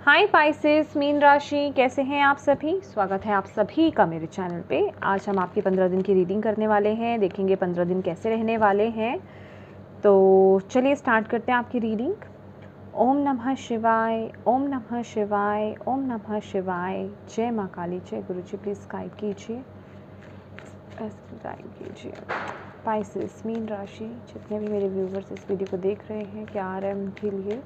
हाय Pisces, मीन राशि, कैसे हैं आप सभी। स्वागत है आप सभी का मेरे चैनल पे। आज हम आपके 15 दिन की रीडिंग करने वाले हैं, देखेंगे 15 दिन कैसे रहने वाले हैं। तो चलिए स्टार्ट करते हैं आपकी रीडिंग। ओम नमः शिवाय, ओम नमः शिवाय, ओम नमः शिवाय। जय माँ काली, जय गुरु जी। प्लीज़ गाइड कीजिए, गाइड कीजिए। पाइसेस, मीन राशि, जितने भी मेरे व्यूवर्स इस वीडियो को देख रहे हैं, क्या आ रहा है उनके लिए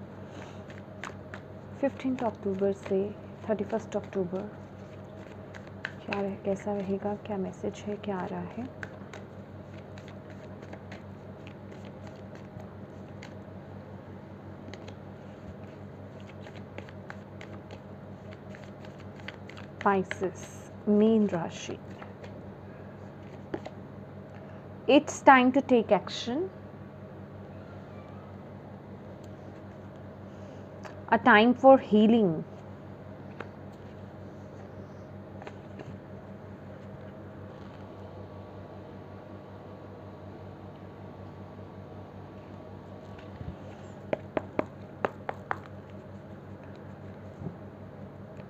15 अक्टूबर से 31 अक्टूबर, क्या कैसा रहेगा, क्या मैसेज है, क्या आ रहा है। Pisces, मीन राशि, it's time to take action, a time for healing.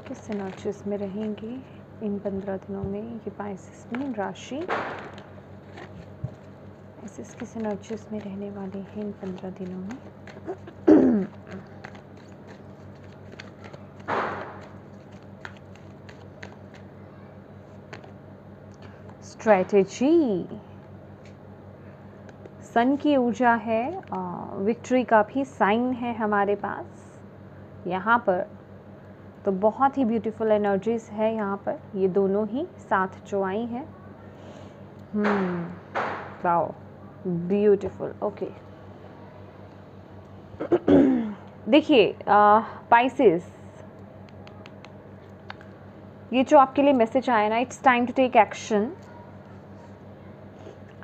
किस एनर्जीज में रहेंगी इन 15 दिनों में ये पाइसेस मीन राशि। ऐसे किस एनर्जीज में रहने वाले हैं इन 15 दिनों में। स्ट्रैटेजी, सन की ऊर्जा है, विक्ट्री का भी साइन है हमारे पास यहाँ पर। तो बहुत ही ब्यूटीफुल एनर्जीज है यहाँ पर, ये दोनों ही साथ जो आई हैं। Wow, beautiful. ओके, देखिए पाइसेस, ये जो आपके लिए मैसेज आया ना, it's time to take action.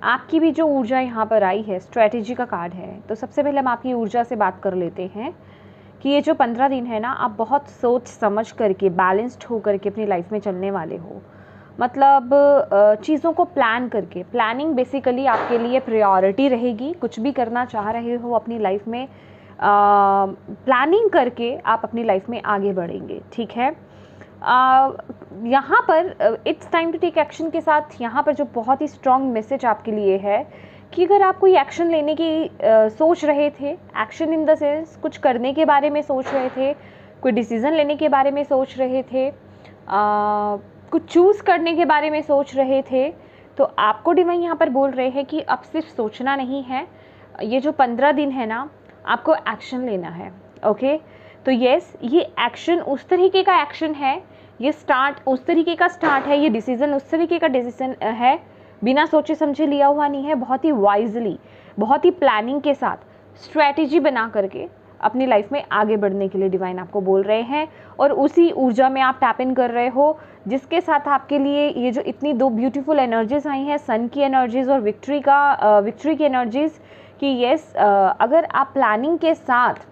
आपकी भी जो ऊर्जा यहाँ पर आई है, स्ट्रैटेजी का कार्ड है। तो सबसे पहले हम आपकी ऊर्जा से बात कर लेते हैं कि ये जो 15 दिन है ना, आप बहुत सोच समझ करके, बैलेंस्ड हो करके अपनी लाइफ में चलने वाले हो। मतलब चीज़ों को प्लान करके, प्लानिंग बेसिकली आपके लिए प्रायोरिटी रहेगी। कुछ भी करना चाह रहे हो अपनी लाइफ में, प्लानिंग करके आप अपनी लाइफ में आगे बढ़ेंगे, ठीक है। यहाँ पर it's time to take action के साथ यहाँ पर जो बहुत ही स्ट्रॉन्ग मैसेज आपके लिए है कि अगर आप कोई एक्शन लेने की सोच रहे थे, एक्शन इन द सेंस कुछ करने के बारे में सोच रहे थे, कोई डिसीज़न लेने के बारे में सोच रहे थे, कुछ चूज़ करने के बारे में सोच रहे थे, तो आपको डिवाइन यहाँ पर बोल रहे हैं कि अब सिर्फ सोचना नहीं है, ये जो 15 दिन है ना, आपको एक्शन लेना है। ओके, तो यस, ये एक्शन उस तरीके का एक्शन है, ये स्टार्ट उस तरीके का स्टार्ट है, ये डिसीज़न उस तरीके का डिसीज़न है, बिना सोचे समझे लिया हुआ नहीं है। बहुत ही वाइजली, बहुत ही प्लानिंग के साथ, स्ट्रैटेजी बना करके अपनी लाइफ में आगे बढ़ने के लिए डिवाइन आपको बोल रहे हैं। और उसी ऊर्जा में आप टैप इन कर रहे हो, जिसके साथ आपके लिए ये जो इतनी दो ब्यूटीफुल एनर्जीज आई हैं, सन की एनर्जीज और विक्ट्री की एनर्जीज, कि यस, अगर आप प्लानिंग के साथ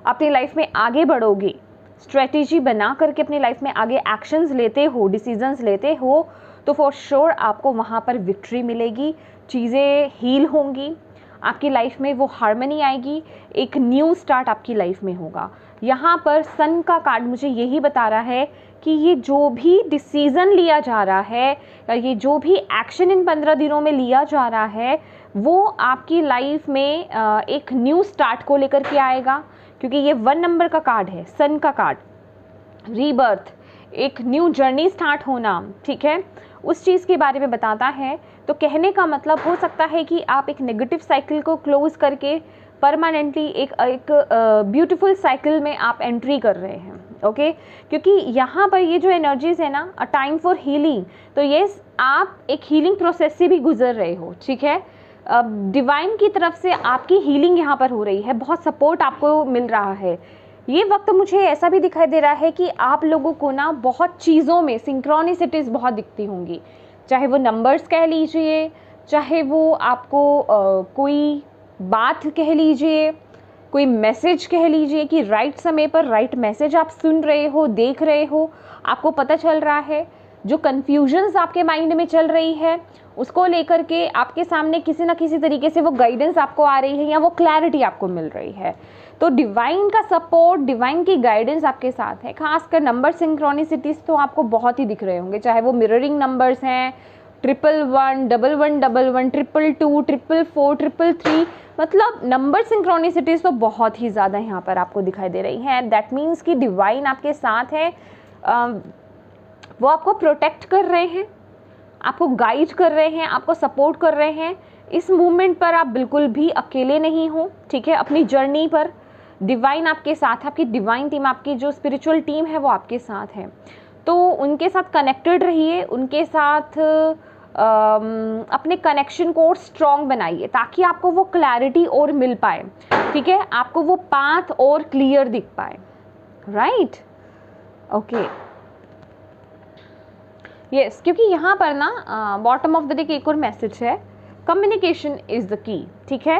अपनी लाइफ में आगे बढ़ोगे, स्ट्रेटेजी बना करके अपनी लाइफ में आगे एक्शंस लेते हो, डिसीजंस लेते हो, तो फॉर श्योर आपको वहाँ पर विक्ट्री मिलेगी, चीज़ें हील होंगी, आपकी लाइफ में वो हार्मनी आएगी, एक न्यू स्टार्ट आपकी लाइफ में होगा। यहाँ पर सन का कार्ड मुझे यही बता रहा है कि ये जो भी डिसीज़न लिया जा रहा है, या ये जो भी एक्शन इन 15 दिनों में लिया जा रहा है, वो आपकी लाइफ में एक न्यू स्टार्ट को लेकर के आएगा। क्योंकि ये 1 नंबर का कार्ड है, सन का कार्ड, रीबर्थ, एक न्यू जर्नी स्टार्ट होना, ठीक है, उस चीज़ के बारे में बताता है। तो कहने का मतलब हो सकता है कि आप एक नेगेटिव साइकिल को क्लोज करके परमानेंटली एक ब्यूटीफुल साइकिल में आप एंट्री कर रहे हैं। ओके, क्योंकि यहाँ पर ये जो एनर्जीज है ना, अ टाइम फॉर हीलिंग, तो ये आप एक हीलिंग प्रोसेस से भी गुजर रहे हो, ठीक है। डिवाइन की तरफ से आपकी हीलिंग यहाँ पर हो रही है, बहुत सपोर्ट आपको मिल रहा है। ये वक्त मुझे ऐसा भी दिखाई दे रहा है कि आप लोगों को ना बहुत चीज़ों में सिंक्रोनिसिटीज़ बहुत दिखती होंगी, चाहे वो नंबर्स कह लीजिए, चाहे वो आपको कोई बात कह लीजिए, कोई मैसेज कह लीजिए कि राइट समय पर राइट मैसेज आप सुन रहे हो, देख रहे हो, आपको पता चल रहा है। जो कन्फ्यूजन्स आपके माइंड में चल रही है, उसको लेकर के आपके सामने किसी ना किसी तरीके से वो गाइडेंस आपको आ रही है या वो क्लैरिटी आपको मिल रही है। तो डिवाइन का सपोर्ट, डिवाइन की गाइडेंस आपके साथ है। खासकर नंबर सिंक्रोनिसिटीज़ तो आपको बहुत ही दिख रहे होंगे, चाहे वो मिररिंग नंबर्स हैं, 111, 1111, 222, 444, 333, मतलब नंबर सिंक्रोनिसिटीज़ तो बहुत ही ज़्यादा यहाँ पर आपको दिखाई दे रही हैं। दैट मीन्स कि डिवाइन आपके साथ है, वो आपको प्रोटेक्ट कर रहे हैं, आपको गाइड कर रहे हैं, आपको सपोर्ट कर रहे हैं। इस मूवमेंट पर आप बिल्कुल भी अकेले नहीं हो, ठीक है। अपनी जर्नी पर डिवाइन आपके साथ है, आपकी डिवाइन टीम, आपकी जो स्पिरिचुअल टीम है वो आपके साथ है। तो उनके साथ कनेक्टेड रहिए, उनके साथ अपने कनेक्शन को और स्ट्रॉन्ग बनाइए ताकि आपको वो क्लैरिटी और मिल पाए, ठीक है, आपको वो पाथ और क्लियर दिख पाए, राइट। ओके, यस, क्योंकि यहाँ पर ना बॉटम ऑफ द डेक एक और मैसेज है, कम्युनिकेशन इज़ द की, ठीक है।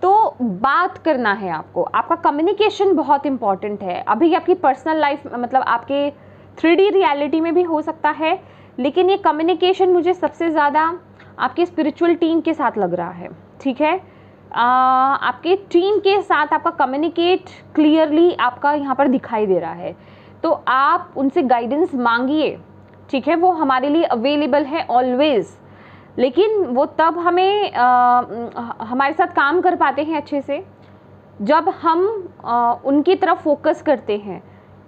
तो बात करना है आपको, आपका कम्युनिकेशन बहुत इंपॉर्टेंट है। अभी आपकी पर्सनल लाइफ मतलब आपके 3D रियलिटी में भी हो सकता है, लेकिन ये कम्युनिकेशन मुझे सबसे ज़्यादा आपकी स्पिरिचुअल टीम के साथ लग रहा है, ठीक है। आपके टीम के साथ आपका कम्युनिकेट क्लियरली आपका यहाँ पर दिखाई दे रहा है। तो आप उनसे गाइडेंस मांगिए, ठीक है, वो हमारे लिए अवेलेबल है ऑलवेज़। लेकिन वो तब हमें हमारे साथ काम कर पाते हैं अच्छे से जब हम उनकी तरफ फोकस करते हैं,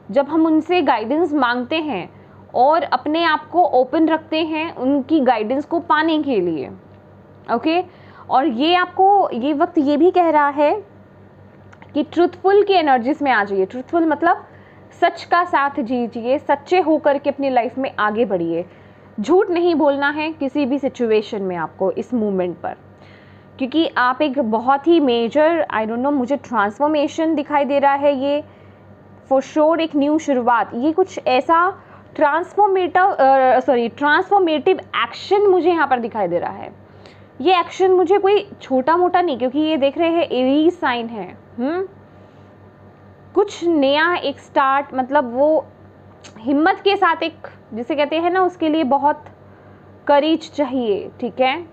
जब हम उनसे गाइडेंस मांगते हैं और अपने आप को ओपन रखते हैं उनकी गाइडेंस को पाने के लिए, ओके। और ये आपको ये वक्त ये भी कह रहा है कि ट्रूथफुल की एनर्जीज में आ जाइए। ट्रूथफुल मतलब सच का साथ दीजिए, सच्चे होकर के अपनी लाइफ में आगे बढ़िए। झूठ नहीं बोलना है किसी भी सिचुएशन में आपको इस मूवमेंट पर, क्योंकि आप एक बहुत ही मेजर, आई डोंट नो, मुझे ट्रांसफॉर्मेशन दिखाई दे रहा है। ये फॉर श्योर एक न्यू शुरुआत, ये कुछ ऐसा ट्रांसफॉर्मेटिव एक्शन मुझे यहाँ पर दिखाई दे रहा है। ये एक्शन मुझे कोई छोटा मोटा नहीं, क्योंकि ये देख रहे हैं एरीज साइन है, कुछ नया एक स्टार्ट, मतलब वो हिम्मत के साथ, एक जिसे कहते हैं ना, उसके लिए बहुत करेज चाहिए, ठीक है,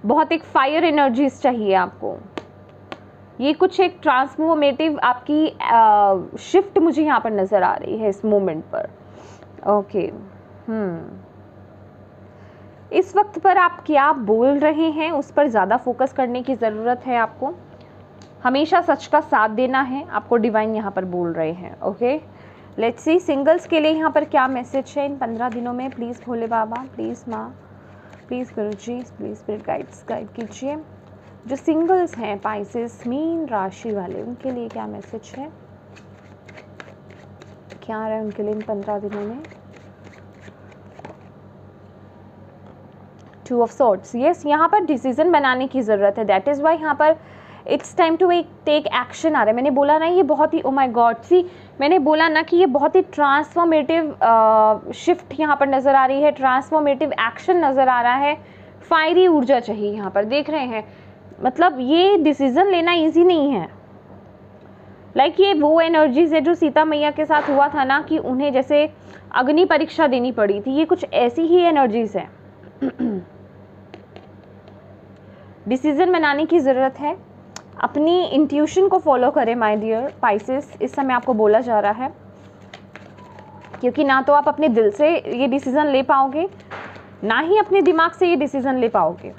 बहुत एक फायर एनर्जीज चाहिए आपको। ये कुछ एक ट्रांसफॉर्मेटिव आपकी शिफ्ट मुझे यहाँ पर नज़र आ रही है इस मोमेंट पर, ओके। इस वक्त पर आप क्या बोल रहे हैं उस पर ज़्यादा फोकस करने की ज़रूरत है आपको। हमेशा सच का साथ देना है आपको, डिवाइन यहाँ पर बोल रहे हैं, ओके। लेट्स सी सिंगल्स के लिए यहाँ पर क्या मैसेज है इन 15 दिनों में। प्लीज़ भोले बाबा, प्लीज़ माँ, please Guruji, please spirit guide कीजिए। जो सिंगल्स हैं, पाइसेस, मीन राशि वाले, उनके लिए क्या मैसेज है, क्या आ रहा है उनके लिए इन 15 दिनों में। 2 ऑफ सॉर्ड्स, यस, यहाँ पर डिसीजन बनाने की ज़रूरत है। दैट इज़ वाई यहाँ पर it's time to take action आ रहा है। मैंने बोला ना, ये बहुत ही, ओ माय गॉड, सी, मैंने बोला ना कि ये बहुत ही ट्रांसफॉर्मेटिव शिफ्ट यहाँ पर नज़र आ रही है, ट्रांसफॉर्मेटिव एक्शन नज़र आ रहा है। फायरी ऊर्जा चाहिए यहाँ पर, देख रहे हैं, मतलब ये डिसीज़न लेना इजी नहीं है। लाइक ये वो एनर्जीज है जो सीता मैया के साथ हुआ था ना, कि उन्हें जैसे अग्नि परीक्षा देनी पड़ी थी, ये कुछ ऐसी ही एनर्जीज है। डिसीज़न बनाने की ज़रूरत है, अपनी इंट्यूशन को फॉलो करें माय डियर पाइसेस, इस समय आपको बोला जा रहा है, क्योंकि ना तो आप अपने दिल से ये डिसीज़न ले पाओगे, ना ही अपने दिमाग से ये डिसीज़न ले पाओगे।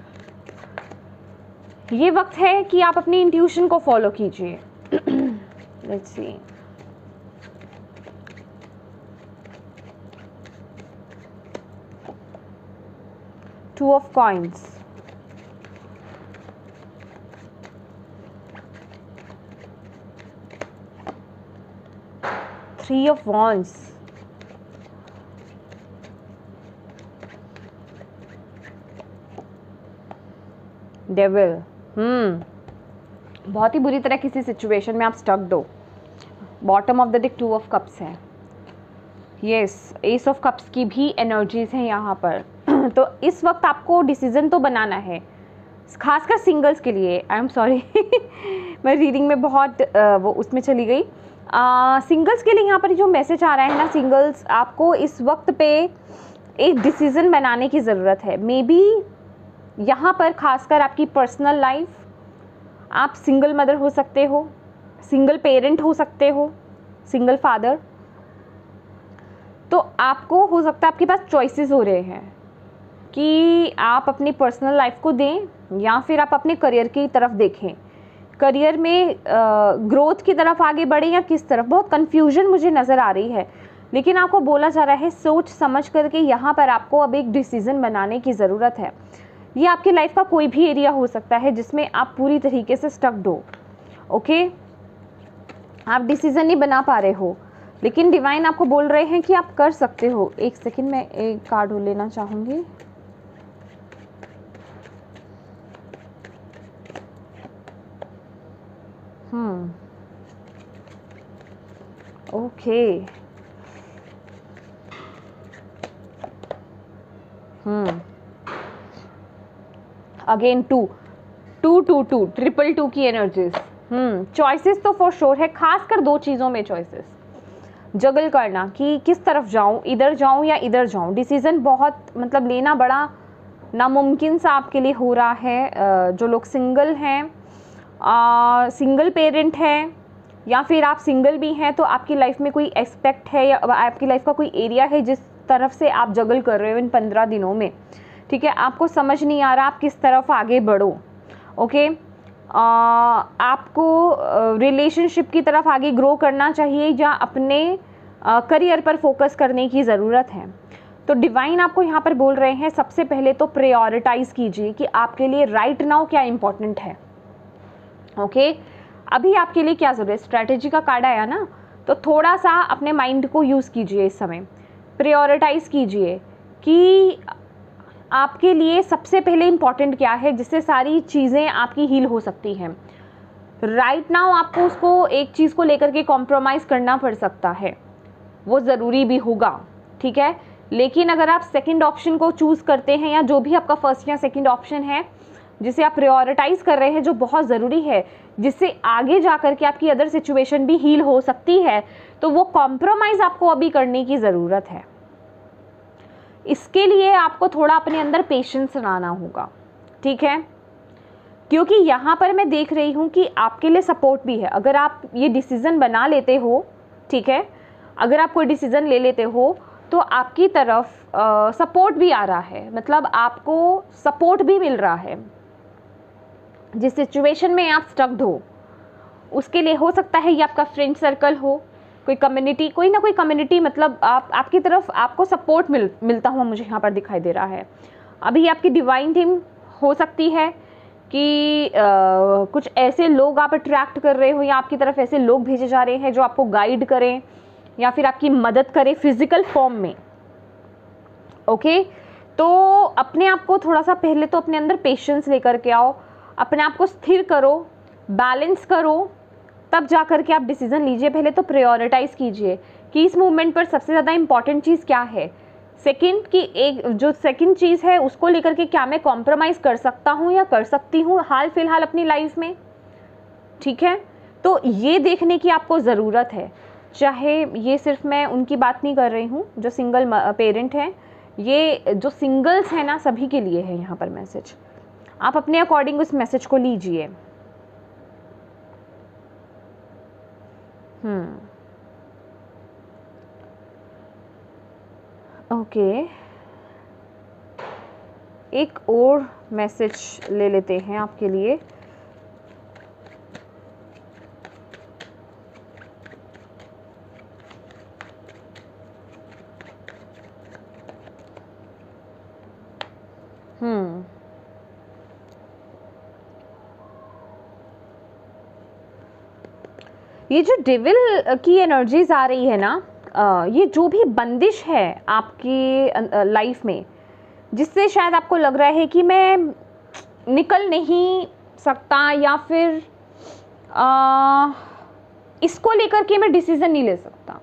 ये वक्त है कि आप अपनी इंट्यूशन को फॉलो कीजिए। Let's see, two of coins, three of wands, devil, बहुत ही बुरी तरह किसी सिचुएशन में आप स्टक दो। Bottom of the deck 2 of cups है, यस, एस ऑफ कप्स की भी एनर्जीज हैं यहाँ पर। तो इस वक्त आपको डिसीजन तो बनाना है, खासकर सिंगल्स के लिए। आई एम सॉरी, मैं रीडिंग में बहुत वो उसमें चली गई। सिंगल्स के लिए यहाँ पर जो मैसेज आ रहा है ना, सिंगल्स, आपको इस वक्त पे एक डिसीज़न बनाने की ज़रूरत है। मे बी यहाँ पर खासकर आपकी पर्सनल लाइफ, आप सिंगल मदर हो सकते हो, सिंगल पेरेंट हो सकते हो, सिंगल फादर, तो आपको हो सकता है आपके पास चॉइसेस हो रहे हैं कि आप अपनी पर्सनल लाइफ को दें या फिर आप अपने करियर की तरफ देखें, करियर में ग्रोथ की तरफ आगे बढ़े या किस तरफ। बहुत कन्फ्यूजन मुझे नज़र आ रही है, लेकिन आपको बोला जा रहा है सोच समझ करके यहाँ पर आपको अब एक डिसीज़न बनाने की ज़रूरत है। ये आपकी लाइफ का कोई भी एरिया हो सकता है जिसमें आप पूरी तरीके से स्टक्ड हो। ओके, आप डिसीज़न नहीं बना पा रहे हो, लेकिन डिवाइन आपको बोल रहे हैं कि आप कर सकते हो। एक सेकंड, मैं एक कार्ड लेना चाहूँगी। Okay, again two triple two की एनर्जीज। चॉइसेस तो फॉर श्योर है, खासकर दो चीज़ों में चॉइसेस जगल करना कि किस तरफ जाऊं, इधर जाऊं या इधर जाऊं। डिसीज़न बहुत मतलब लेना बड़ा नामुमकिन सा आपके लिए हो रहा है। जो लोग सिंगल हैं, सिंगल पेरेंट हैं, या फिर आप सिंगल भी हैं, तो आपकी लाइफ में कोई एस्पेक्ट है या आपकी लाइफ का कोई एरिया है जिस तरफ से आप जगल कर रहे हो इन 15 दिनों में। ठीक है, आपको समझ नहीं आ रहा आप किस तरफ आगे बढ़ो। ओके, आपको रिलेशनशिप की तरफ आगे ग्रो करना चाहिए या अपने करियर पर फोकस करने की ज़रूरत है। तो डिवाइन आपको यहाँ पर बोल रहे हैं सबसे पहले तो प्रायोरिटाइज़ कीजिए कि आपके लिए राइट नाउ क्या इम्पोर्टेंट है। ओके, अभी आपके लिए क्या ज़रूरत है। स्ट्रैटेजी का कार्ड आया ना, तो थोड़ा सा अपने माइंड को यूज़ कीजिए, इस समय प्रायोरिटाइज़ कीजिए कि आपके लिए सबसे पहले इम्पॉर्टेंट क्या है, जिससे सारी चीज़ें आपकी हील हो सकती हैं। राइट नाउ आपको उसको एक चीज़ को लेकर के कॉम्प्रोमाइज़ करना पड़ सकता है, वो ज़रूरी भी होगा। ठीक है, लेकिन अगर आप सेकंड ऑप्शन को चूज़ करते हैं, या जो भी आपका फर्स्ट या सेकंड ऑप्शन है जिसे आप प्रायोरिटाइज़ कर रहे हैं, जो बहुत ज़रूरी है, जिससे आगे जा कर के आपकी अदर सिचुएशन भी हील हो सकती है, तो वो कॉम्प्रोमाइज़ आपको अभी करने की ज़रूरत है। इसके लिए आपको थोड़ा अपने अंदर पेशेंस लाना होगा। ठीक है, क्योंकि यहाँ पर मैं देख रही हूँ कि आपके लिए सपोर्ट भी है। अगर आप ये डिसीज़न बना लेते हो, ठीक है, अगर आप कोई डिसीज़न ले लेते हो, तो आपकी तरफ सपोर्ट भी आ रहा है, मतलब आपको सपोर्ट भी मिल रहा है। जिस सिचुएशन में आप स्टक्ड हो, उसके लिए हो सकता है ये आपका फ्रेंड सर्कल हो, कोई कम्युनिटी, कोई ना कोई कम्युनिटी, मतलब आपकी तरफ आपको सपोर्ट मिलता हुआ मुझे यहाँ पर दिखाई दे रहा है। अभी आपकी डिवाइन टीम हो सकती है कि कुछ ऐसे लोग आप अट्रैक्ट कर रहे हो, या आपकी तरफ ऐसे लोग भेजे जा रहे हैं जो आपको गाइड करें या फिर आपकी मदद करें फिजिकल फॉर्म में। ओके, तो अपने आप को थोड़ा सा पहले तो अपने अंदर पेशेंस लेकर के आओ, अपने आप को स्थिर करो, बैलेंस करो, तब जा कर के आप डिसीज़न लीजिए। पहले तो प्रायोरिटाइज़ कीजिए कि इस मूवमेंट पर सबसे ज़्यादा इम्पॉर्टेंट चीज़ क्या है। सेकंड की एक जो सेकंड चीज़ है, उसको लेकर के क्या मैं कॉम्प्रोमाइज़ कर सकता हूँ या कर सकती हूँ हाल फिलहाल अपनी लाइफ में। ठीक है, तो ये देखने की आपको ज़रूरत है। चाहे ये सिर्फ मैं उनकी बात नहीं कर रही हूँ जो सिंगल पेरेंट हैं, ये जो सिंगल्स हैं ना, सभी के लिए है यहाँ पर मैसेज। आप अपने अकॉर्डिंग उस मैसेज को लीजिए। ओके, एक और मैसेज ले लेते हैं आपके लिए। ये जो डेविल की एनर्जीज आ रही है ना, ये जो भी बंदिश है आपकी लाइफ में, जिससे शायद आपको लग रहा है कि मैं निकल नहीं सकता, या फिर इसको लेकर के मैं डिसीज़न नहीं ले सकता,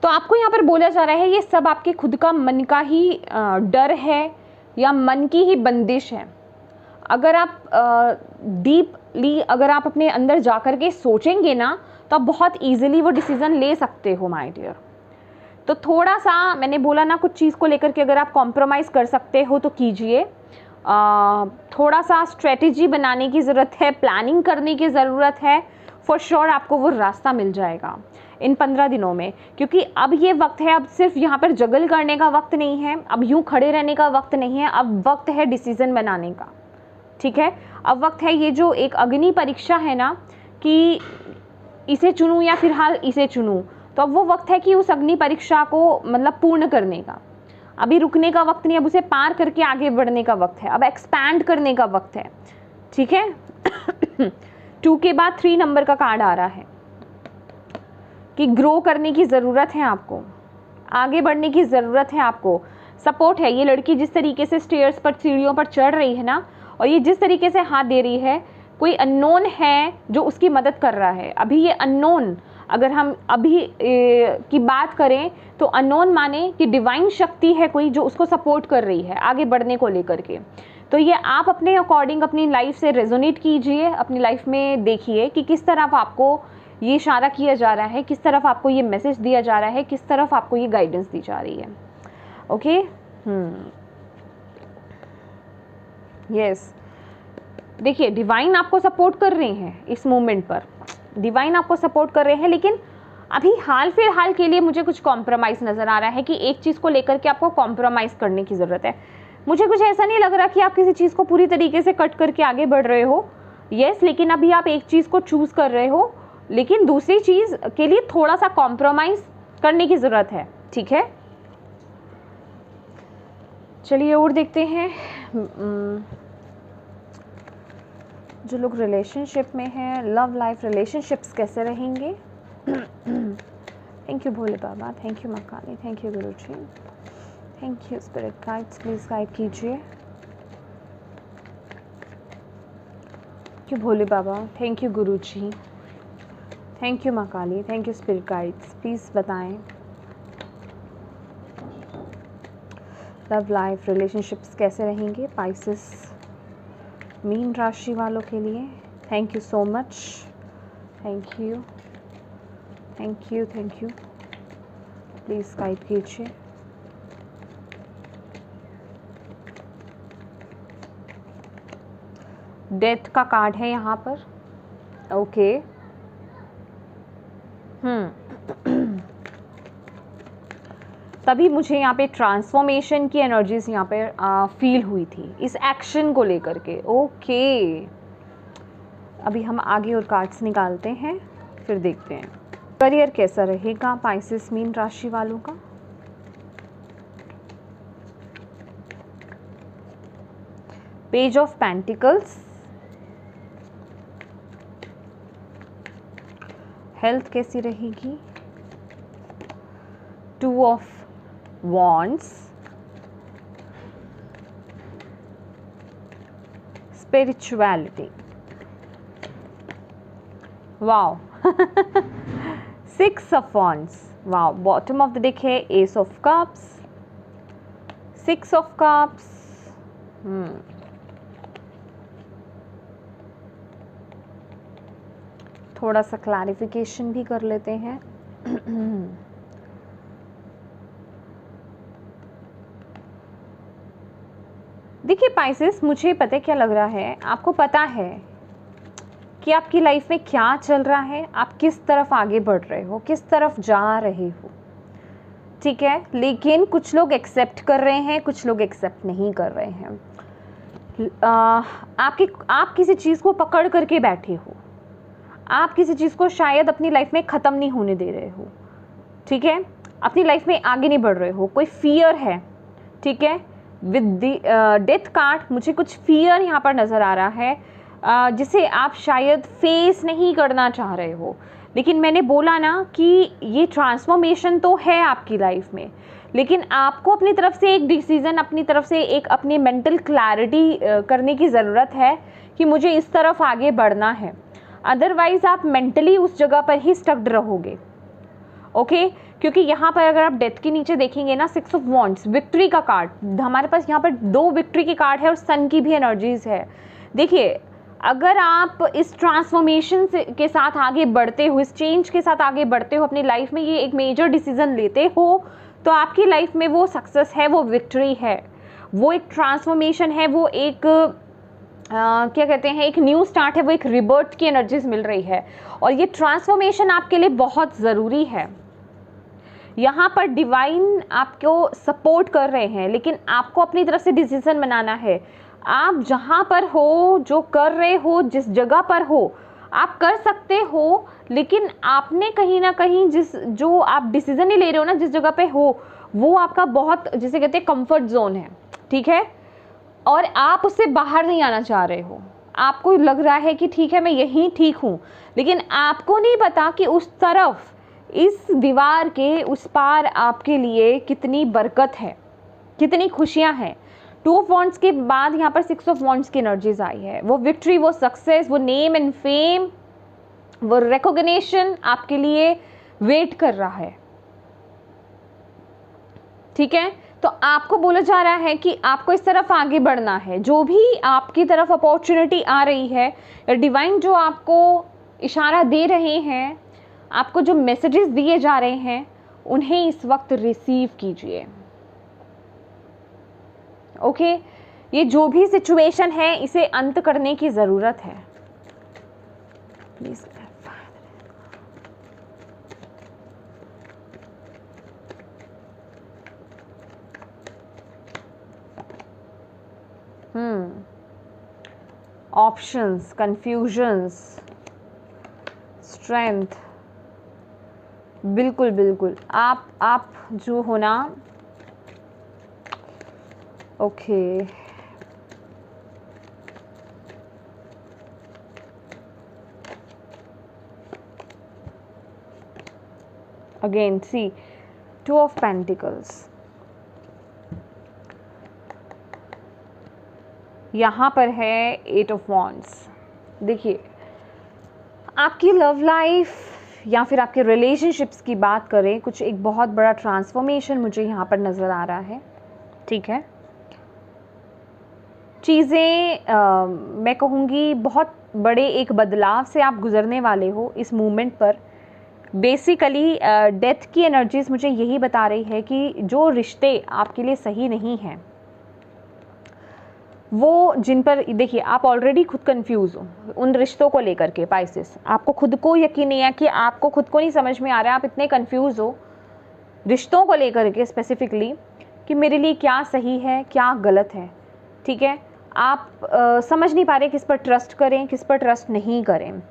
तो आपको यहाँ पर बोला जा रहा है ये सब आपके खुद का मन का ही डर है या मन की ही बंदिश है। अगर आप डीपली अगर आप अपने अंदर जा कर के सोचेंगे ना, तो आप बहुत ईजिली वो डिसीज़न ले सकते हो माय डियर। तो थोड़ा सा मैंने बोला ना, कुछ चीज़ को लेकर के अगर आप कॉम्प्रोमाइज़ कर सकते हो तो कीजिए। थोड़ा सा स्ट्रेटेजी बनाने की ज़रूरत है, प्लानिंग करने की ज़रूरत है। फॉर श्योर आपको वो रास्ता मिल जाएगा इन 15 दिनों में, क्योंकि अब ये वक्त है, अब सिर्फ यहाँ पर जगल करने का वक्त नहीं है, अब यूँ खड़े रहने का वक्त नहीं है, अब वक्त है डिसीज़न बनाने का। ठीक है, अब वक्त है, ये जो एक अग्नि परीक्षा है ना कि इसे चुनूँ या फिलहाल इसे चुनूँ, तो अब वो वक्त है कि उस अग्नि परीक्षा को मतलब पूर्ण करने का। अभी रुकने का वक्त नहीं, अब उसे पार करके आगे बढ़ने का वक्त है, अब एक्सपैंड करने का वक्त है। ठीक है 2 के बाद 3 नंबर का कार्ड आ रहा है कि ग्रो करने की ज़रूरत है आपको, आगे बढ़ने की ज़रूरत है आपको, सपोर्ट है। ये लड़की जिस तरीके से स्टेयर्स पर, सीढ़ियों पर चढ़ रही है ना, और ये जिस तरीके से हाथ दे रही है, कोई अननोन है जो उसकी मदद कर रहा है। अभी ये अननोन, अगर हम अभी की बात करें तो अननोन माने कि डिवाइन शक्ति है कोई जो उसको सपोर्ट कर रही है आगे बढ़ने को लेकर के। तो ये आप अपने अकॉर्डिंग अपनी लाइफ से रेजोनेट कीजिए, अपनी लाइफ में देखिए कि किस तरफ आपको ये इशारा किया जा रहा है, किस तरफ आपको ये मैसेज दिया जा रहा है, किस तरफ आपको ये गाइडेंस दी जा रही है। ओके, यस, देखिए डिवाइन आपको सपोर्ट कर रहे हैं इस मोमेंट पर, डिवाइन आपको सपोर्ट कर रहे हैं, लेकिन अभी हाल फिलहाल के लिए मुझे कुछ कॉम्प्रोमाइज़ नज़र आ रहा है कि एक चीज़ को लेकर के आपको कॉम्प्रोमाइज़ करने की ज़रूरत है। मुझे कुछ ऐसा नहीं लग रहा कि आप किसी चीज़ को पूरी तरीके से कट करके आगे बढ़ रहे हो, यस, लेकिन अभी आप एक चीज़ को चूज़ कर रहे हो, लेकिन दूसरी चीज़ के लिए थोड़ा सा कॉम्प्रोमाइज़ करने की ज़रूरत है। ठीक है, चलिए और देखते हैं जो लोग रिलेशनशिप में हैं, लव लाइफ रिलेशनशिप्स कैसे रहेंगे। Thank you Bhole Baba, thank you माँ Kali, thank you Guru ji, thank you spirit guides, please guide कीजिए। Thank you Bhole Baba, thank you Guru ji, thank you माँ Kali, thank you spirit guides, please बताएं लव लाइफ रिलेशनशिप्स कैसे रहेंगे पाइसेस मीन राशि वालों के लिए। Thank you so much, thank you, thank you, thank you, please guide कीजिए। डेथ का कार्ड है यहाँ पर। ओके, तभी मुझे यहाँ पे ट्रांसफॉर्मेशन की एनर्जीज यहाँ पे फील हुई थी इस एक्शन को लेकर के। ओके, अभी हम आगे और कार्ड्स निकालते हैं, फिर देखते हैं करियर कैसा रहेगा पाइसेस मीन राशि वालों का। पेज ऑफ पेंटिकल्स, हेल्थ कैसी रहेगी, 2 of wands, spirituality, wow 6 of wands, wow, bottom of the deck है ace of cups, 6 of cups, थोड़ा सा क्लैरिफिकेशन भी कर लेते हैं। देखिए पाइसेस, मुझे पता है क्या लग रहा है, आपको पता है कि आपकी लाइफ में क्या चल रहा है, आप किस तरफ आगे बढ़ रहे हो, किस तरफ जा रहे हो। ठीक है, लेकिन कुछ लोग एक्सेप्ट कर रहे हैं, कुछ लोग एक्सेप्ट नहीं कर रहे हैं। आप किसी चीज़ को पकड़ करके बैठे हो, आप किसी चीज़ को शायद अपनी लाइफ में ख़त्म नहीं होने दे रहे हो। ठीक है, अपनी लाइफ में आगे नहीं बढ़ रहे हो, कोई फियर है। ठीक है, विद डेथ कार्ड मुझे कुछ फियर यहाँ पर नज़र आ रहा है जिसे आप शायद फेस नहीं करना चाह रहे हो। लेकिन मैंने बोला ना कि ये ट्रांसफॉर्मेशन तो है आपकी लाइफ में, लेकिन आपको अपनी तरफ से एक डिसीज़न, अपनी तरफ से एक अपनी मेंटल क्लैरिटी करने की ज़रूरत है कि मुझे इस तरफ आगे बढ़ना है। अदरवाइज़ आप मेंटली उस जगह पर ही स्टक्ड रहोगे। ओके, क्योंकि यहाँ पर अगर आप डेथ के नीचे देखेंगे ना, 6 ऑफ वॉन्ड्स, विक्ट्री का कार्ड, हमारे पास यहाँ पर 2 विक्ट्री के कार्ड है और सन की भी एनर्जीज है। देखिए, अगर आप इस ट्रांसफॉर्मेशन के साथ आगे बढ़ते हो, इस चेंज के साथ आगे बढ़ते हो अपनी लाइफ में, ये एक मेजर डिसीजन लेते हो, तो आपकी लाइफ में वो सक्सेस है, वो विक्ट्री है, वो एक ट्रांसफॉर्मेशन है, वो एक क्या कहते हैं, एक न्यू स्टार्ट है, वो एक रिबर्थ की एनर्जीज मिल रही है। और ये ट्रांसफॉर्मेशन आपके लिए बहुत ज़रूरी है। यहाँ पर डिवाइन आपको सपोर्ट कर रहे हैं, लेकिन आपको अपनी तरफ से डिसीजन बनाना है। आप जहाँ पर हो, जो कर रहे हो, जिस जगह पर हो, आप कर सकते हो, लेकिन आपने कहीं ना कहीं जो आप डिसीजन ही ले रहे हो ना, जिस जगह पे हो, वो आपका बहुत, जिसे कहते हैं, कंफर्ट जोन है, ठीक है, और आप उससे बाहर नहीं आना चाह रहे हो। आपको लग रहा है कि ठीक है, मैं यहीं ठीक हूँ, लेकिन आपको नहीं पता कि उस तरफ, इस दीवार के उस पार आपके लिए कितनी बरकत है, कितनी खुशियाँ हैं। 2 ऑफ वॉन्ड्स के बाद यहाँ पर 6 ऑफ वॉन्ड्स की एनर्जीज आई है। वो विक्ट्री, वो सक्सेस, वो नेम एंड फेम, वो रिकॉग्निशन आपके लिए वेट कर रहा है, ठीक है। तो आपको बोला जा रहा है कि आपको इस तरफ आगे बढ़ना है। जो भी आपकी तरफ अपॉर्चुनिटी आ रही है, या डिवाइन जो आपको इशारा दे रहे हैं, आपको जो मैसेजेस दिए जा रहे हैं, उन्हें इस वक्त रिसीव कीजिए। ओके, ये जो भी सिचुएशन है, इसे अंत करने की ज़रूरत है। प्लीज़ ऑप्शंस, कंफ्यूजन्स, स्ट्रेंथ, बिल्कुल बिल्कुल। आप जो हो ना, okay, again C 2 of pentacles, यहाँ पर है 8 ऑफ वॉन्ड्स। देखिए, आपकी लव लाइफ या फिर आपके रिलेशनशिप्स की बात करें, कुछ एक बहुत बड़ा ट्रांसफॉर्मेशन मुझे यहाँ पर नज़र आ रहा है, ठीक है। चीज़ें मैं कहूँगी बहुत बड़े एक बदलाव से आप गुज़रने वाले हो इस मूवमेंट पर। बेसिकली डेथ की एनर्जीज मुझे यही बता रही है कि जो रिश्ते आपके लिए सही नहीं हैं, वो जिन पर, देखिए, आप ऑलरेडी खुद कंफ्यूज हो उन रिश्तों को लेकर के। पाइसेस, आपको खुद को यकीन नहीं है, कि आपको खुद को नहीं समझ में आ रहा है, आप इतने कंफ्यूज हो रिश्तों को लेकर के स्पेसिफिकली, कि मेरे लिए क्या सही है, क्या गलत है, ठीक है। आप समझ नहीं पा रहे किस पर ट्रस्ट करें, किस पर ट्रस्ट नहीं करें।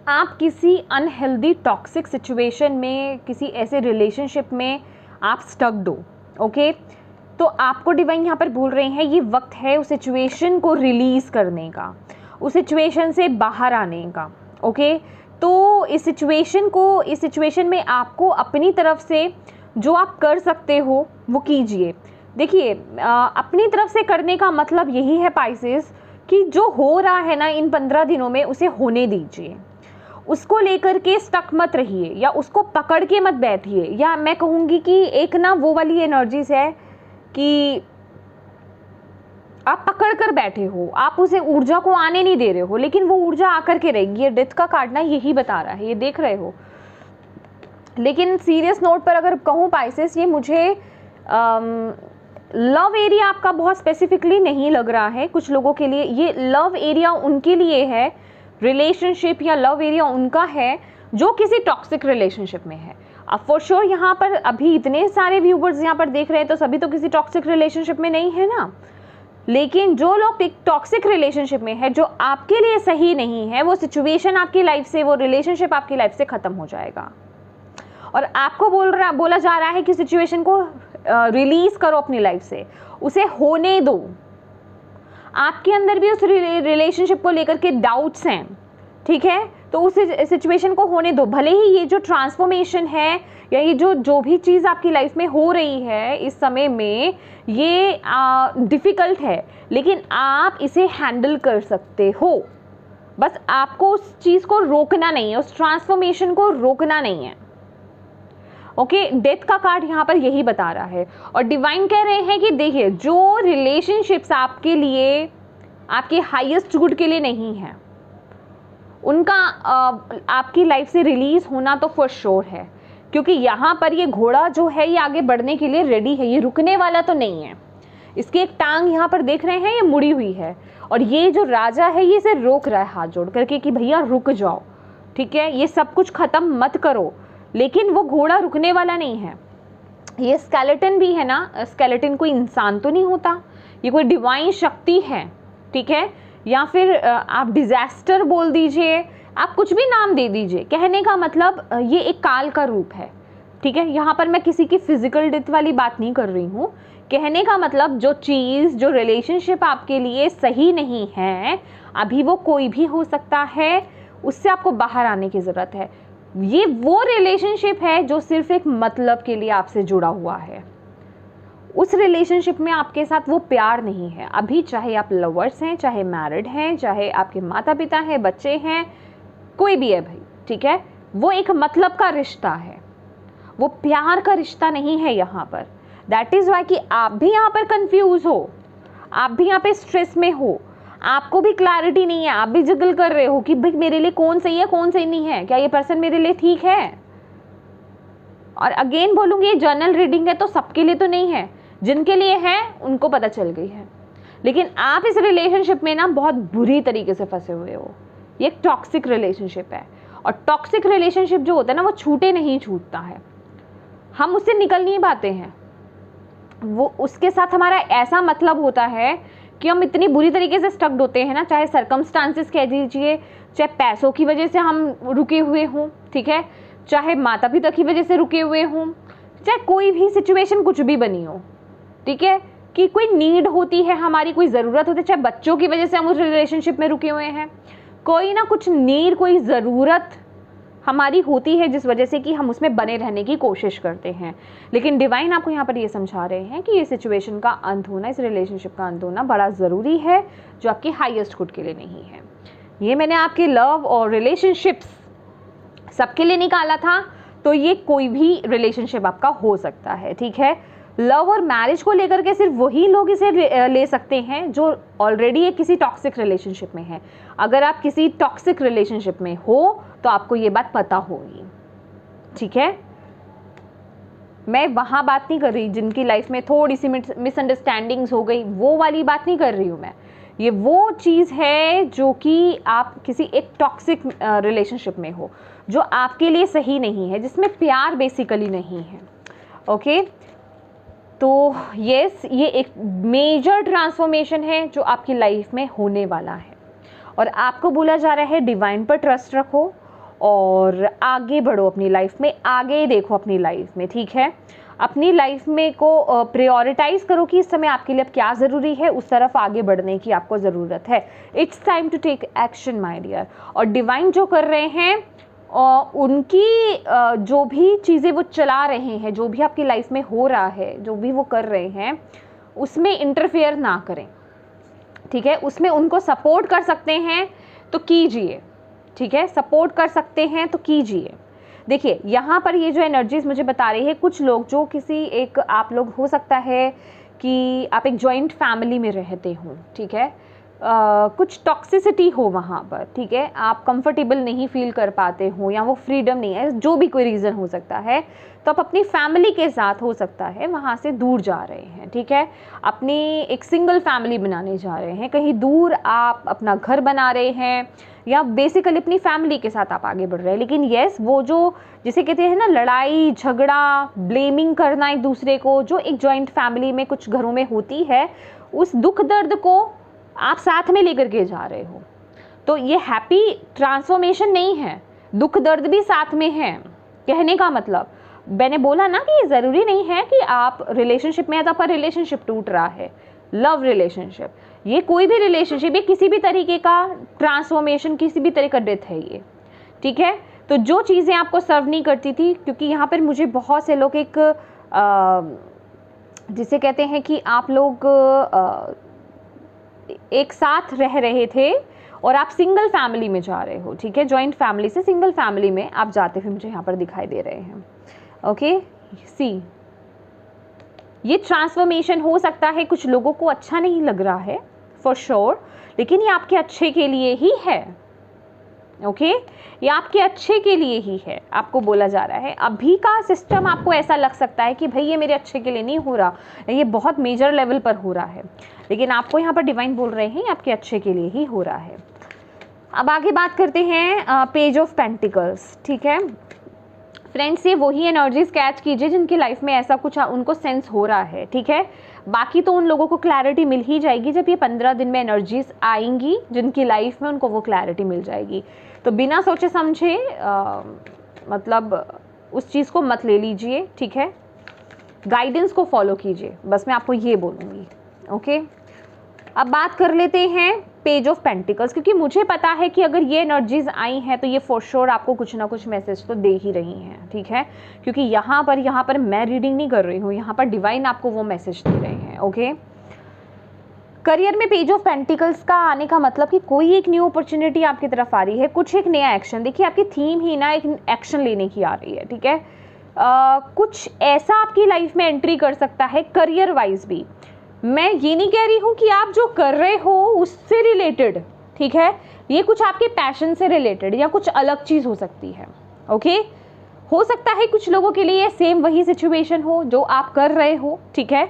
आप किसी अनहेल्दी टॉक्सिक सिचुएशन में, किसी ऐसे रिलेशनशिप में आप स्टक्ड हो, ओके। तो आपको डिवाइन यहाँ पर बोल रहे हैं, ये वक्त है उस सिचुएशन को रिलीज़ करने का, उस सिचुएशन से बाहर आने का, ओके। तो इस सिचुएशन में आपको अपनी तरफ से जो आप कर सकते हो वो कीजिए। देखिए, अपनी तरफ से करने का मतलब यही है पाइसेस, कि जो हो रहा है ना इन 15 दिनों में, उसे होने दीजिए। उसको लेकर के स्टक मत रहिए, या उसको पकड़ के मत बैठिए। या मैं कहूँगी कि एक ना वो वाली एनर्जीज है कि आप पकड़ कर बैठे हो, आप उसे ऊर्जा को आने नहीं दे रहे हो, लेकिन वो ऊर्जा आकर के रहेगी। ये डेथ का कार्ड ना यही बता रहा है, ये देख रहे हो। लेकिन सीरियस नोट पर अगर कहूँ पाइसेस, ये मुझे लव एरिया आपका बहुत स्पेसिफिकली नहीं लग रहा है। कुछ लोगों के लिए ये लव एरिया उनके लिए है, रिलेशनशिप या लव एरिया उनका है जो किसी टॉक्सिक रिलेशनशिप में है। अब फॉर श्योर यहाँ पर अभी इतने सारे व्यूवर्स यहाँ पर देख रहे हैं, तो सभी तो किसी टॉक्सिक रिलेशनशिप में नहीं है ना। लेकिन जो लोग टॉक्सिक रिलेशनशिप में है, जो आपके लिए सही नहीं है, वो सिचुएशन आपकी लाइफ से, वो रिलेशनशिप आपकी लाइफ से ख़त्म हो जाएगा। और आपको बोला जा रहा है कि सिचुएशन को रिलीज़ करो अपनी लाइफ से, उसे होने दो। आपके अंदर भी उस रिलेशनशिप को लेकर के डाउट्स हैं, ठीक है, तो उस सिचुएशन को होने दो। भले ही ये जो ट्रांसफॉर्मेशन है, या ये जो भी चीज़ आपकी लाइफ में हो रही है इस समय में, ये डिफ़िकल्ट है, लेकिन आप इसे हैंडल कर सकते हो। बस आपको उस चीज़ को रोकना नहीं है, उस ट्रांसफॉर्मेशन को रोकना नहीं है, ओके। डेथ का कार्ड यहाँ पर यही बता रहा है। और डिवाइन कह रहे हैं कि देखिए, जो रिलेशनशिप्स आपके लिए आपके हाईएस्ट गुड के लिए नहीं है। उनका आपकी लाइफ से रिलीज होना तो फॉर श्योर है, क्योंकि यहाँ पर ये घोड़ा जो है ये आगे बढ़ने के लिए रेडी है, ये रुकने वाला तो नहीं है। इसकी एक टांग यहाँ पर देख रहे हैं, ये मुड़ी हुई है, और ये जो राजा है ये इसे रोक रहा है हाथ जोड़ करके कि भैया रुक जाओ, ठीक है, ये सब कुछ खत्म मत करो। लेकिन वो घोड़ा रुकने वाला नहीं है। ये स्केलेटन भी है ना, स्केलेटन कोई इंसान तो नहीं होता, ये कोई डिवाइन शक्ति है, ठीक है, या फिर आप डिजास्टर बोल दीजिए, आप कुछ भी नाम दे दीजिए। कहने का मतलब ये एक काल का रूप है, ठीक है। यहाँ पर मैं किसी की फिजिकल डेथ वाली बात नहीं कर रही हूँ। कहने का मतलब जो चीज़, जो रिलेशनशिप आपके लिए सही नहीं है, अभी वो कोई भी हो सकता है, उससे आपको बाहर आने की ज़रूरत है। ये वो रिलेशनशिप है जो सिर्फ एक मतलब के लिए आपसे जुड़ा हुआ है। उस रिलेशनशिप में आपके साथ वो प्यार नहीं है अभी, चाहे आप लवर्स हैं, चाहे मैरिड हैं, चाहे आपके माता पिता हैं, बच्चे हैं, कोई भी है भाई, ठीक है। वो एक मतलब का रिश्ता है, वो प्यार का रिश्ता नहीं है यहाँ पर। दैट इज़ वाई कि आप भी यहाँ पर कंफ्यूज हो, आप भी यहाँ पे स्ट्रेस में हो, आपको भी क्लैरिटी नहीं है, आप भी जगल कर रहे हो कि भाई मेरे लिए कौन सही है कौन सही नहीं है, क्या ये पर्सन मेरे लिए ठीक है। और अगेन बोलूँगी, ये जर्नल रीडिंग है तो सबके लिए तो नहीं है, जिनके लिए है उनको पता चल गई है। लेकिन आप इस रिलेशनशिप में ना बहुत बुरी तरीके से फंसे हुए हो। ये एक टॉक्सिक रिलेशनशिप है, और टॉक्सिक रिलेशनशिप जो होता है ना वो छूटे नहीं छूटता है, हम उससे निकल नहीं पाते हैं। वो उसके साथ हमारा ऐसा मतलब होता है कि हम इतनी बुरी तरीके से स्टक्ड होते हैं ना, चाहे सर्कमस्टांसेस कह दीजिए, चाहे पैसों की वजह से हम रुके हुए हों, ठीक है, चाहे माता पिता की वजह से रुके हुए हों, चाहे कोई भी सिचुएशन कुछ भी बनी हो, ठीक है, कि कोई नीड होती है हमारी, कोई ज़रूरत होती है, चाहे बच्चों की वजह से हम उस रिलेशनशिप में रुके हुए हैं, कोई ना कुछ नीड, कोई ज़रूरत हमारी होती है जिस वजह से कि हम उसमें बने रहने की कोशिश करते हैं। लेकिन डिवाइन आपको यहाँ पर ये समझा रहे हैं कि ये सिचुएशन का अंत होना, इस रिलेशनशिप का अंत होना बड़ा ज़रूरी है, जो आपके हाईएस्ट गुड के लिए नहीं है। ये मैंने आपके लव और रिलेशनशिप्स सबके लिए निकाला था, तो ये कोई भी रिलेशनशिप आपका हो सकता है, ठीक है। लव और मैरिज को लेकर के सिर्फ वही लोग इसे ले सकते हैं जो ऑलरेडी एक किसी टॉक्सिक रिलेशनशिप में है। अगर आप किसी टॉक्सिक रिलेशनशिप में हो तो आपको ये बात पता होगी, ठीक है। मैं वहाँ बात नहीं कर रही जिनकी लाइफ में थोड़ी सी मिसअंडरस्टैंडिंग्स हो गई, वो वाली बात नहीं कर रही हूँ मैं। ये वो चीज़ है जो कि आप किसी एक टॉक्सिक रिलेशनशिप में हो, जो आपके लिए सही नहीं है, जिसमें प्यार बेसिकली नहीं है, ओके। तो यस, ये एक मेजर ट्रांसफॉर्मेशन है जो आपकी लाइफ में होने वाला है, और आपको बोला जा रहा है डिवाइन पर ट्रस्ट रखो और आगे बढ़ो अपनी लाइफ में, आगे देखो अपनी लाइफ में, ठीक है। अपनी लाइफ में को प्रायोरिटाइज करो कि इस समय आपके लिए अब क्या ज़रूरी है, उस तरफ आगे बढ़ने की आपको ज़रूरत है। It's time to take action my dear. और डिवाइन जो कर रहे हैं, उनकी जो भी चीज़ें वो चला रहे हैं, जो भी आपकी लाइफ में हो रहा है, जो भी वो कर रहे हैं, उसमें इंटरफेयर ना करें, ठीक है। उसमें उनको सपोर्ट कर सकते हैं तो कीजिए, ठीक है, सपोर्ट कर सकते हैं तो कीजिए। देखिए यहाँ पर ये जो एनर्जीज मुझे बता रही है, कुछ लोग जो किसी एक, आप लोग हो सकता है कि आप एक जॉइंट फैमिली में रहते हो, ठीक है, कुछ टॉक्सिसिटी हो वहाँ पर, ठीक है, आप कंफर्टेबल नहीं फील कर पाते हो, या वो फ्रीडम नहीं है, जो भी कोई रीज़न हो सकता है, तो आप अपनी फैमिली के साथ हो सकता है वहाँ से दूर जा रहे हैं, ठीक है, अपनी एक सिंगल फैमिली बनाने जा रहे हैं, कहीं दूर आप अपना घर बना रहे हैं, या बेसिकली अपनी फैमिली के साथ आप आगे बढ़ रहे हैं। लेकिन येस, वो जो जिसे कहते हैं ना लड़ाई झगड़ा, ब्लेमिंग करना एक दूसरे को, जो एक जॉइंट फैमिली में कुछ घरों में होती है, उस दुख दर्द को आप साथ में लेकर के जा रहे हो। तो ये हैप्पी ट्रांसफॉर्मेशन नहीं है, दुख दर्द भी साथ में है। कहने का मतलब, मैंने बोला ना कि ये ज़रूरी नहीं है कि आप रिलेशनशिप में है तो आपका रिलेशनशिप टूट रहा है। लव रिलेशनशिप, ये कोई भी रिलेशनशिप, ये किसी भी तरीके का ट्रांसफॉर्मेशन, किसी भी तरह का डेथ है ये, ठीक है। तो जो चीज़ें आपको सर्व नहीं करती थी, क्योंकि यहाँ पर मुझे बहुत से लोग एक जिसे कहते हैं कि आप लोग एक साथ रह रहे थे और आप सिंगल फैमिली में जा रहे हो, ठीक है, जॉइंट फैमिली से सिंगल फैमिली में आप जाते हुए मुझे यहाँ पर दिखाई दे रहे हैं, ओके। सी, ये ट्रांसफॉर्मेशन हो सकता है कुछ लोगों को अच्छा नहीं लग रहा है, फॉर श्योर, लेकिन ये आपके अच्छे के लिए ही है। ओके ये आपके अच्छे के लिए ही है, आपको बोला जा रहा है। अभी का सिस्टम आपको ऐसा लग सकता है कि भाई ये मेरे अच्छे के लिए नहीं हो रहा, ये बहुत मेजर लेवल पर हो रहा है, लेकिन आपको यहाँ पर डिवाइन बोल रहे हैं आपके अच्छे के लिए ही हो रहा है। अब आगे बात करते हैं पेज ऑफ पेंटिकल्स। ठीक है फ्रेंड्स, ये वही एनर्जीज कैच कीजिए जिनकी लाइफ में ऐसा कुछ उनको सेंस हो रहा है। ठीक है, बाकी तो उन लोगों को क्लैरिटी मिल ही जाएगी जब ये 15 दिन में एनर्जीज आएंगी, जिनकी लाइफ में उनको वो क्लैरिटी मिल जाएगी। तो बिना सोचे समझे मतलब उस चीज़ को मत ले लीजिए। ठीक है, गाइडेंस को फॉलो कीजिए, बस मैं आपको ये बोलूँगी। ओके अब बात कर लेते हैं पेज ऑफ पेंटिकल्स, क्योंकि मुझे पता है कि अगर ये एनर्जीज आई हैं तो ये फॉर श्योर आपको कुछ ना कुछ मैसेज तो दे ही रही हैं। ठीक है, क्योंकि यहाँ पर मैं रीडिंग नहीं कर रही हूँ, यहाँ पर डिवाइन आपको वो मैसेज दे रहे हैं। ओके करियर में पेज ऑफ पेंटिकल्स का आने का मतलब कि कोई एक न्यू अपॉर्चुनिटी आपकी तरफ आ रही है, कुछ एक नया एक्शन। देखिए आपकी थीम ही ना एक एक्शन लेने की आ रही है। ठीक है कुछ ऐसा आपकी लाइफ में एंट्री कर सकता है करियर वाइज भी। मैं ये नहीं कह रही हूँ कि आप जो कर रहे हो उससे रिलेटेड, ठीक है, ये कुछ आपके पैशन से रिलेटेड या कुछ अलग चीज़ हो सकती है। ओके हो सकता है कुछ लोगों के लिए सेम वही सिचुएशन हो जो आप कर रहे हो। ठीक है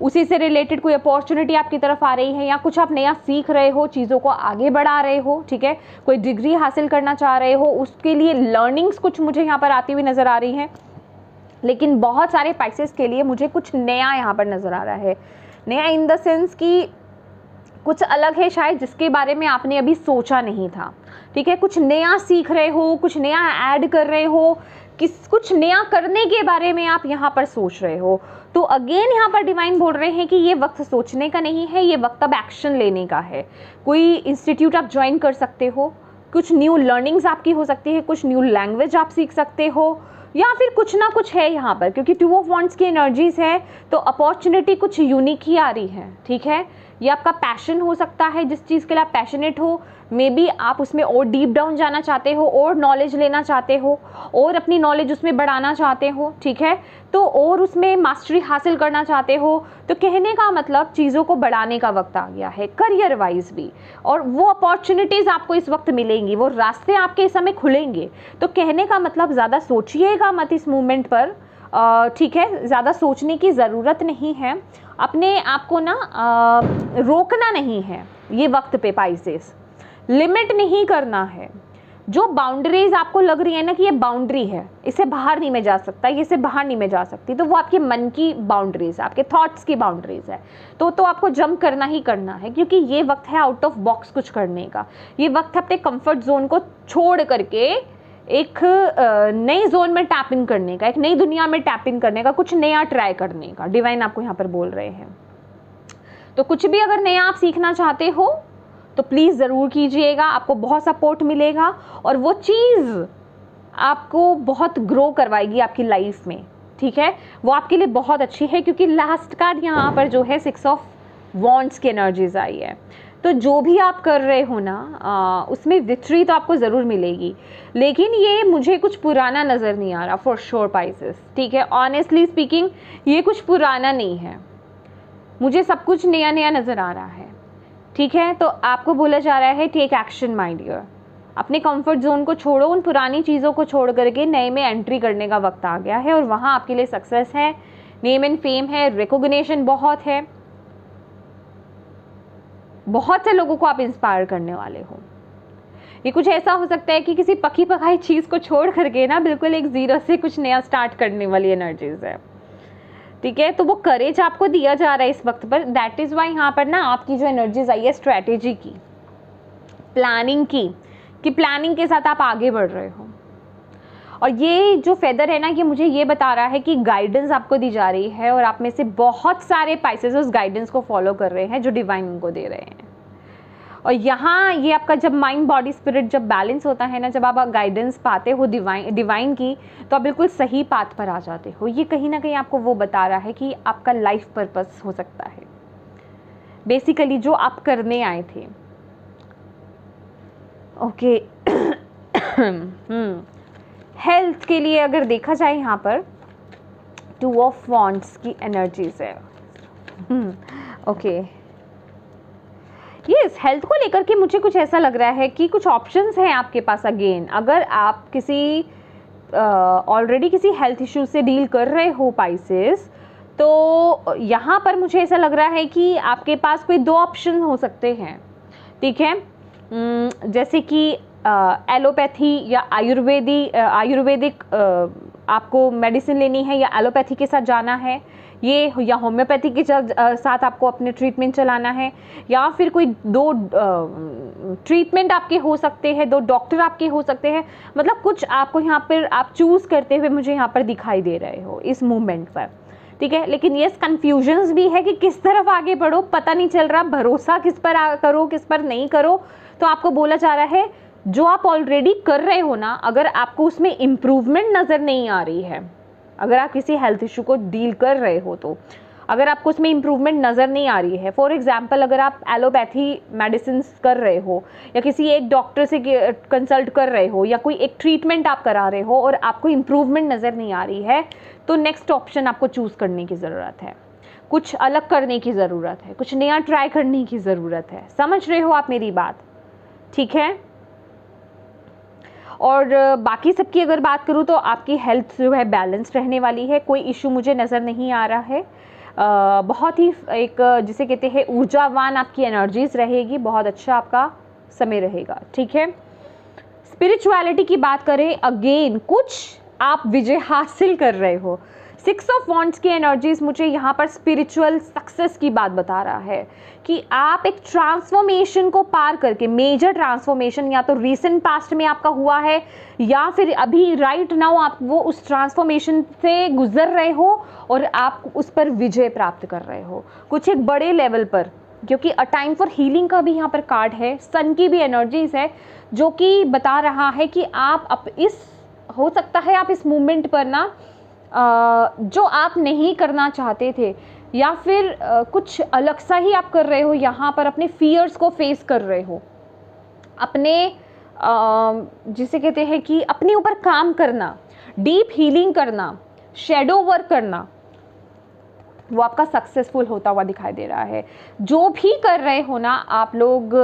उसी से रिलेटेड कोई अपॉर्चुनिटी आपकी तरफ आ रही है, या कुछ आप नया सीख रहे हो, चीज़ों को आगे बढ़ा रहे हो। ठीक है कोई डिग्री हासिल करना चाह रहे हो, उसके लिए लर्निंग्स कुछ मुझे यहाँ पर आती हुई नज़र आ रही हैं। लेकिन बहुत सारे पाइसेस के लिए मुझे कुछ नया यहाँ पर नज़र आ रहा है। नया इन द सेंस कि कुछ अलग है शायद, जिसके बारे में आपने अभी सोचा नहीं था। ठीक है कुछ नया सीख रहे हो, कुछ नया ऐड कर रहे हो, कुछ नया करने के बारे में आप यहाँ पर सोच रहे हो। तो अगेन यहाँ पर डिवाइन बोल रहे हैं कि ये वक्त सोचने का नहीं है, ये वक्त अब एक्शन लेने का है। कोई इंस्टीट्यूट आप ज्वाइन कर सकते हो, कुछ न्यू लर्निंग्स आपकी हो सकती है, कुछ न्यू लैंग्वेज आप सीख सकते हो, या फिर कुछ ना कुछ है यहाँ पर, क्योंकि 2 ऑफ वॉन्ड्स की एनर्जीज है तो अपॉर्चुनिटी कुछ यूनिक ही आ रही है। ठीक है ये आपका पैशन हो सकता है, जिस चीज़ के लिए आप पैशनेट हो, मे बी आप उसमें और डीप डाउन जाना चाहते हो, और नॉलेज लेना चाहते हो, और अपनी नॉलेज उसमें बढ़ाना चाहते हो। ठीक है तो और उसमें मास्टरी हासिल करना चाहते हो। तो कहने का मतलब चीज़ों को बढ़ाने का वक्त आ गया है करियर वाइज भी, और वो अपॉर्चुनिटीज़ आपको इस वक्त मिलेंगी, वो रास्ते आपके इस समय खुलेंगे। तो कहने का मतलब ज़्यादा सोचिएगा मत इस मूवमेंट पर। ठीक है ज़्यादा सोचने की ज़रूरत नहीं है, अपने आप को ना रोकना नहीं है ये वक्त पे। पाइसेस लिमिट नहीं करना है। जो बाउंड्रीज आपको लग रही है ना कि ये बाउंड्री है, इससे बाहर नहीं मैं जा सकता, ये से बाहर नहीं मैं जा सकती, तो वो आपके मन की बाउंड्रीज है, आपके थॉट्स की बाउंड्रीज है। तो आपको जंप करना ही करना है, क्योंकि ये वक्त है आउट ऑफ बॉक्स कुछ करने का। ये वक्त है अपने कंफर्ट जोन को छोड़ करके एक नई जोन में टैप इन करने का, एक नई दुनिया में टैप इन करने का, कुछ नया ट्राई करने का। डिवाइन आपको यहाँ पर बोल रहे हैं। तो कुछ भी अगर नया आप सीखना चाहते हो तो प्लीज़ ज़रूर कीजिएगा, आपको बहुत सपोर्ट मिलेगा, और वो चीज़ आपको बहुत ग्रो करवाएगी आपकी लाइफ में। ठीक है वो आपके लिए बहुत अच्छी है, क्योंकि लास्ट कार्ड यहाँ पर जो है 6 ऑफ वॉन्ड्स की एनर्जीज आई है। तो जो भी आप कर रहे हो ना उसमें विक्ट्री तो आपको ज़रूर मिलेगी, लेकिन ये मुझे कुछ पुराना नज़र नहीं आ रहा फॉर श्योर पाइसेस। ठीक है ऑनेस्टली स्पीकिंग ये कुछ पुराना नहीं है, मुझे सब कुछ नया नया नज़र आ रहा है। ठीक है तो आपको बोला जा रहा है टेक एक्शन माय डियर, अपने कंफर्ट जोन को छोड़ो, उन पुरानी चीज़ों को छोड़ करके नए में एंट्री करने का वक्त आ गया है, और वहाँ आपके लिए सक्सेस है, नेम एंड फेम है, रिकॉग्निशन बहुत है, बहुत से लोगों को आप इंस्पायर करने वाले हो। ये कुछ ऐसा हो सकता है कि किसी पकी पकाई चीज़ को छोड़ करके ना बिल्कुल एक ज़ीरो से कुछ नया स्टार्ट करने वाली एनर्जीज है। ठीक है तो वो करेज आपको दिया जा रहा है इस वक्त पर। दैट इज़ वाई यहाँ पर ना आपकी जो एनर्जीज आई है स्ट्रैटेजी की, प्लानिंग की, कि प्लानिंग के साथ आप आगे बढ़ रहे हो। और ये जो फेदर है ना ये मुझे ये बता रहा है कि गाइडेंस आपको दी जा रही है, और आप में से बहुत सारे पाइसेस उस गाइडेंस को फॉलो कर रहे हैं जो डिवाइन उनको दे रहे हैं। और यहाँ ये आपका जब माइंड बॉडी स्पिरिट जब बैलेंस होता है ना, जब आप गाइडेंस पाते हो डिवाइन की, तो आप बिल्कुल सही पाथ पर आ जाते हो। ये कहीं ना कहीं आपको वो बता रहा है कि आपका लाइफ पर्पस हो सकता है बेसिकली जो आप करने आए थे। ओके हेल्थ के लिए अगर देखा जाए यहाँ पर 2 ऑफ वॉन्ड्स की एनर्जीज है। ओके यस, हेल्थ को लेकर के मुझे कुछ ऐसा लग रहा है कि कुछ ऑप्शंस हैं आपके पास। अगेन, अगर आप किसी ऑलरेडी किसी हेल्थ इश्यू से डील कर रहे हो पाइसेस, तो यहाँ पर मुझे ऐसा लग रहा है कि आपके पास कोई दो ऑप्शन हो सकते हैं, ठीक है। जैसे कि एलोपैथी या आयुर्वेदिक आपको मेडिसिन लेनी है, या एलोपैथी के साथ जाना है, ये या होम्योपैथी के साथ आपको अपने ट्रीटमेंट चलाना है, या फिर कोई दो ट्रीटमेंट आपके हो सकते हैं, दो डॉक्टर आपके हो सकते हैं। मतलब कुछ आपको यहाँ पर आप चूज़ करते हुए मुझे यहाँ पर दिखाई दे रहे हो इस मूवमेंट पर, ठीक है। लेकिन यस, कन्फ्यूजन्स भी है कि किस तरफ आगे बढ़ो, पता नहीं चल रहा, भरोसा किस पर करो किस पर नहीं करो। तो आपको बोला जा रहा है जो आप ऑलरेडी कर रहे हो ना, अगर आपको उसमें इम्प्रूवमेंट नज़र नहीं आ रही है, अगर आप किसी हेल्थ इशू को डील कर रहे हो, तो अगर आपको उसमें इम्प्रूवमेंट नज़र नहीं आ रही है, फॉर एग्जांपल अगर आप एलोपैथी मेडिसिन कर रहे हो, या किसी एक डॉक्टर से कंसल्ट कर रहे हो, या कोई एक ट्रीटमेंट आप करा रहे हो और आपको इम्प्रूवमेंट नज़र नहीं आ रही है, तो नेक्स्ट ऑप्शन आपको चूज़ करने की ज़रूरत है, कुछ अलग करने की ज़रूरत है, कुछ नया ट्राई करने की ज़रूरत है। समझ रहे हो आप मेरी बात, ठीक है। और बाकी सबकी अगर बात करूँ तो आपकी हेल्थ जो है बैलेंस रहने वाली है, कोई इशू मुझे नज़र नहीं आ रहा है। बहुत ही एक जिसे कहते हैं ऊर्जावान आपकी एनर्जीज रहेगी, बहुत अच्छा आपका समय रहेगा, ठीक है। स्पिरिचुअलिटी की बात करें, अगेन कुछ आप विजय हासिल कर रहे हो। 6 ऑफ वॉन्ड्स की एनर्जीज मुझे यहाँ पर स्पिरिचुअल सक्सेस की बात बता रहा है कि आप एक ट्रांसफॉर्मेशन को पार करके, मेजर ट्रांसफॉर्मेशन या तो रीसेंट पास्ट में आपका हुआ है, या फिर अभी राइट नाउ आप वो उस ट्रांसफॉर्मेशन से गुजर रहे हो और आप उस पर विजय प्राप्त कर रहे हो कुछ एक बड़े लेवल पर। क्योंकि अ टाइम फॉर हीलिंग का भी यहाँ पर कार्ड है, सन की भी एनर्जीज है, जो कि बता रहा है कि आप हो सकता है आप इस मूवमेंट पर ना जो आप नहीं करना चाहते थे, या फिर कुछ अलग सा ही आप कर रहे हो, यहाँ पर अपने फियर्स को फेस कर रहे हो, अपने जिसे कहते हैं कि अपने ऊपर काम करना, डीप हीलिंग करना, शेडो वर्क करना, वो आपका सक्सेसफुल होता हुआ दिखाई दे रहा है। जो भी कर रहे हो ना आप लोग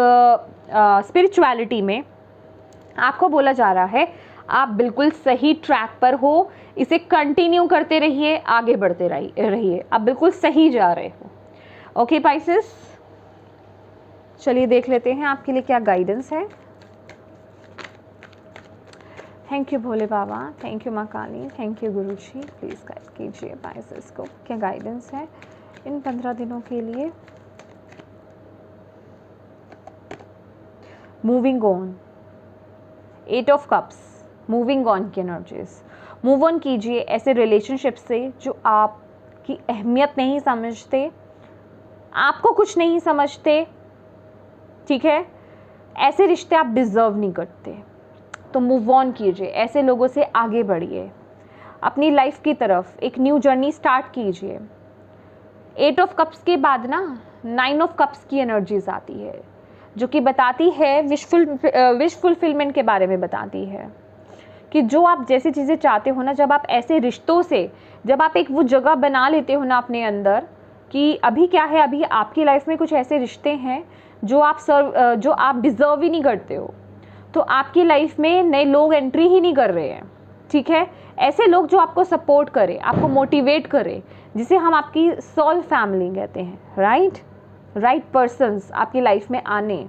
स्पिरिचुअलिटी में, आपको बोला जा रहा है आप बिल्कुल सही ट्रैक पर हो, इसे कंटिन्यू करते रहिए, आगे बढ़ते रहिए, आप बिल्कुल सही जा रहे हो। ओके पाइसेस, चलिए देख लेते हैं आपके लिए क्या गाइडेंस है। Thank you Bhole Baba, thank you माँ Kali, thank you Guru ji. Please guide कीजिए पाइसेस को, क्या गाइडेंस है इन 15 दिनों के लिए। Moving on, 8 of cups, moving on की एनर्जीज। मूव ऑन कीजिए ऐसे रिलेशनशिप से जो आपकी अहमियत नहीं समझते, आपको कुछ नहीं समझते, ठीक है। ऐसे रिश्ते आप डिज़र्व नहीं करते, तो मूव ऑन कीजिए, ऐसे लोगों से आगे बढ़िए, अपनी लाइफ की तरफ एक न्यू जर्नी स्टार्ट कीजिए। 8 ऑफ कप्स के बाद ना 9 ऑफ कप्स की एनर्जीज आती है, जो कि बताती है विश फुलफिलमेंट के बारे में बताती है कि जो आप जैसी चीज़ें चाहते हो ना, जब आप ऐसे रिश्तों से, जब आप एक वो जगह बना लेते हो ना अपने अंदर कि अभी क्या है, अभी आपकी लाइफ में कुछ ऐसे रिश्ते हैं जो आप डिज़र्व ही नहीं करते हो, तो आपकी लाइफ में नए लोग एंट्री ही नहीं कर रहे हैं, ठीक है। ऐसे लोग जो आपको सपोर्ट करे, आपको मोटिवेट करे, जिसे हम आपकी सोल फैमिली कहते हैं, राइट पर्सन्स आपकी लाइफ में आने,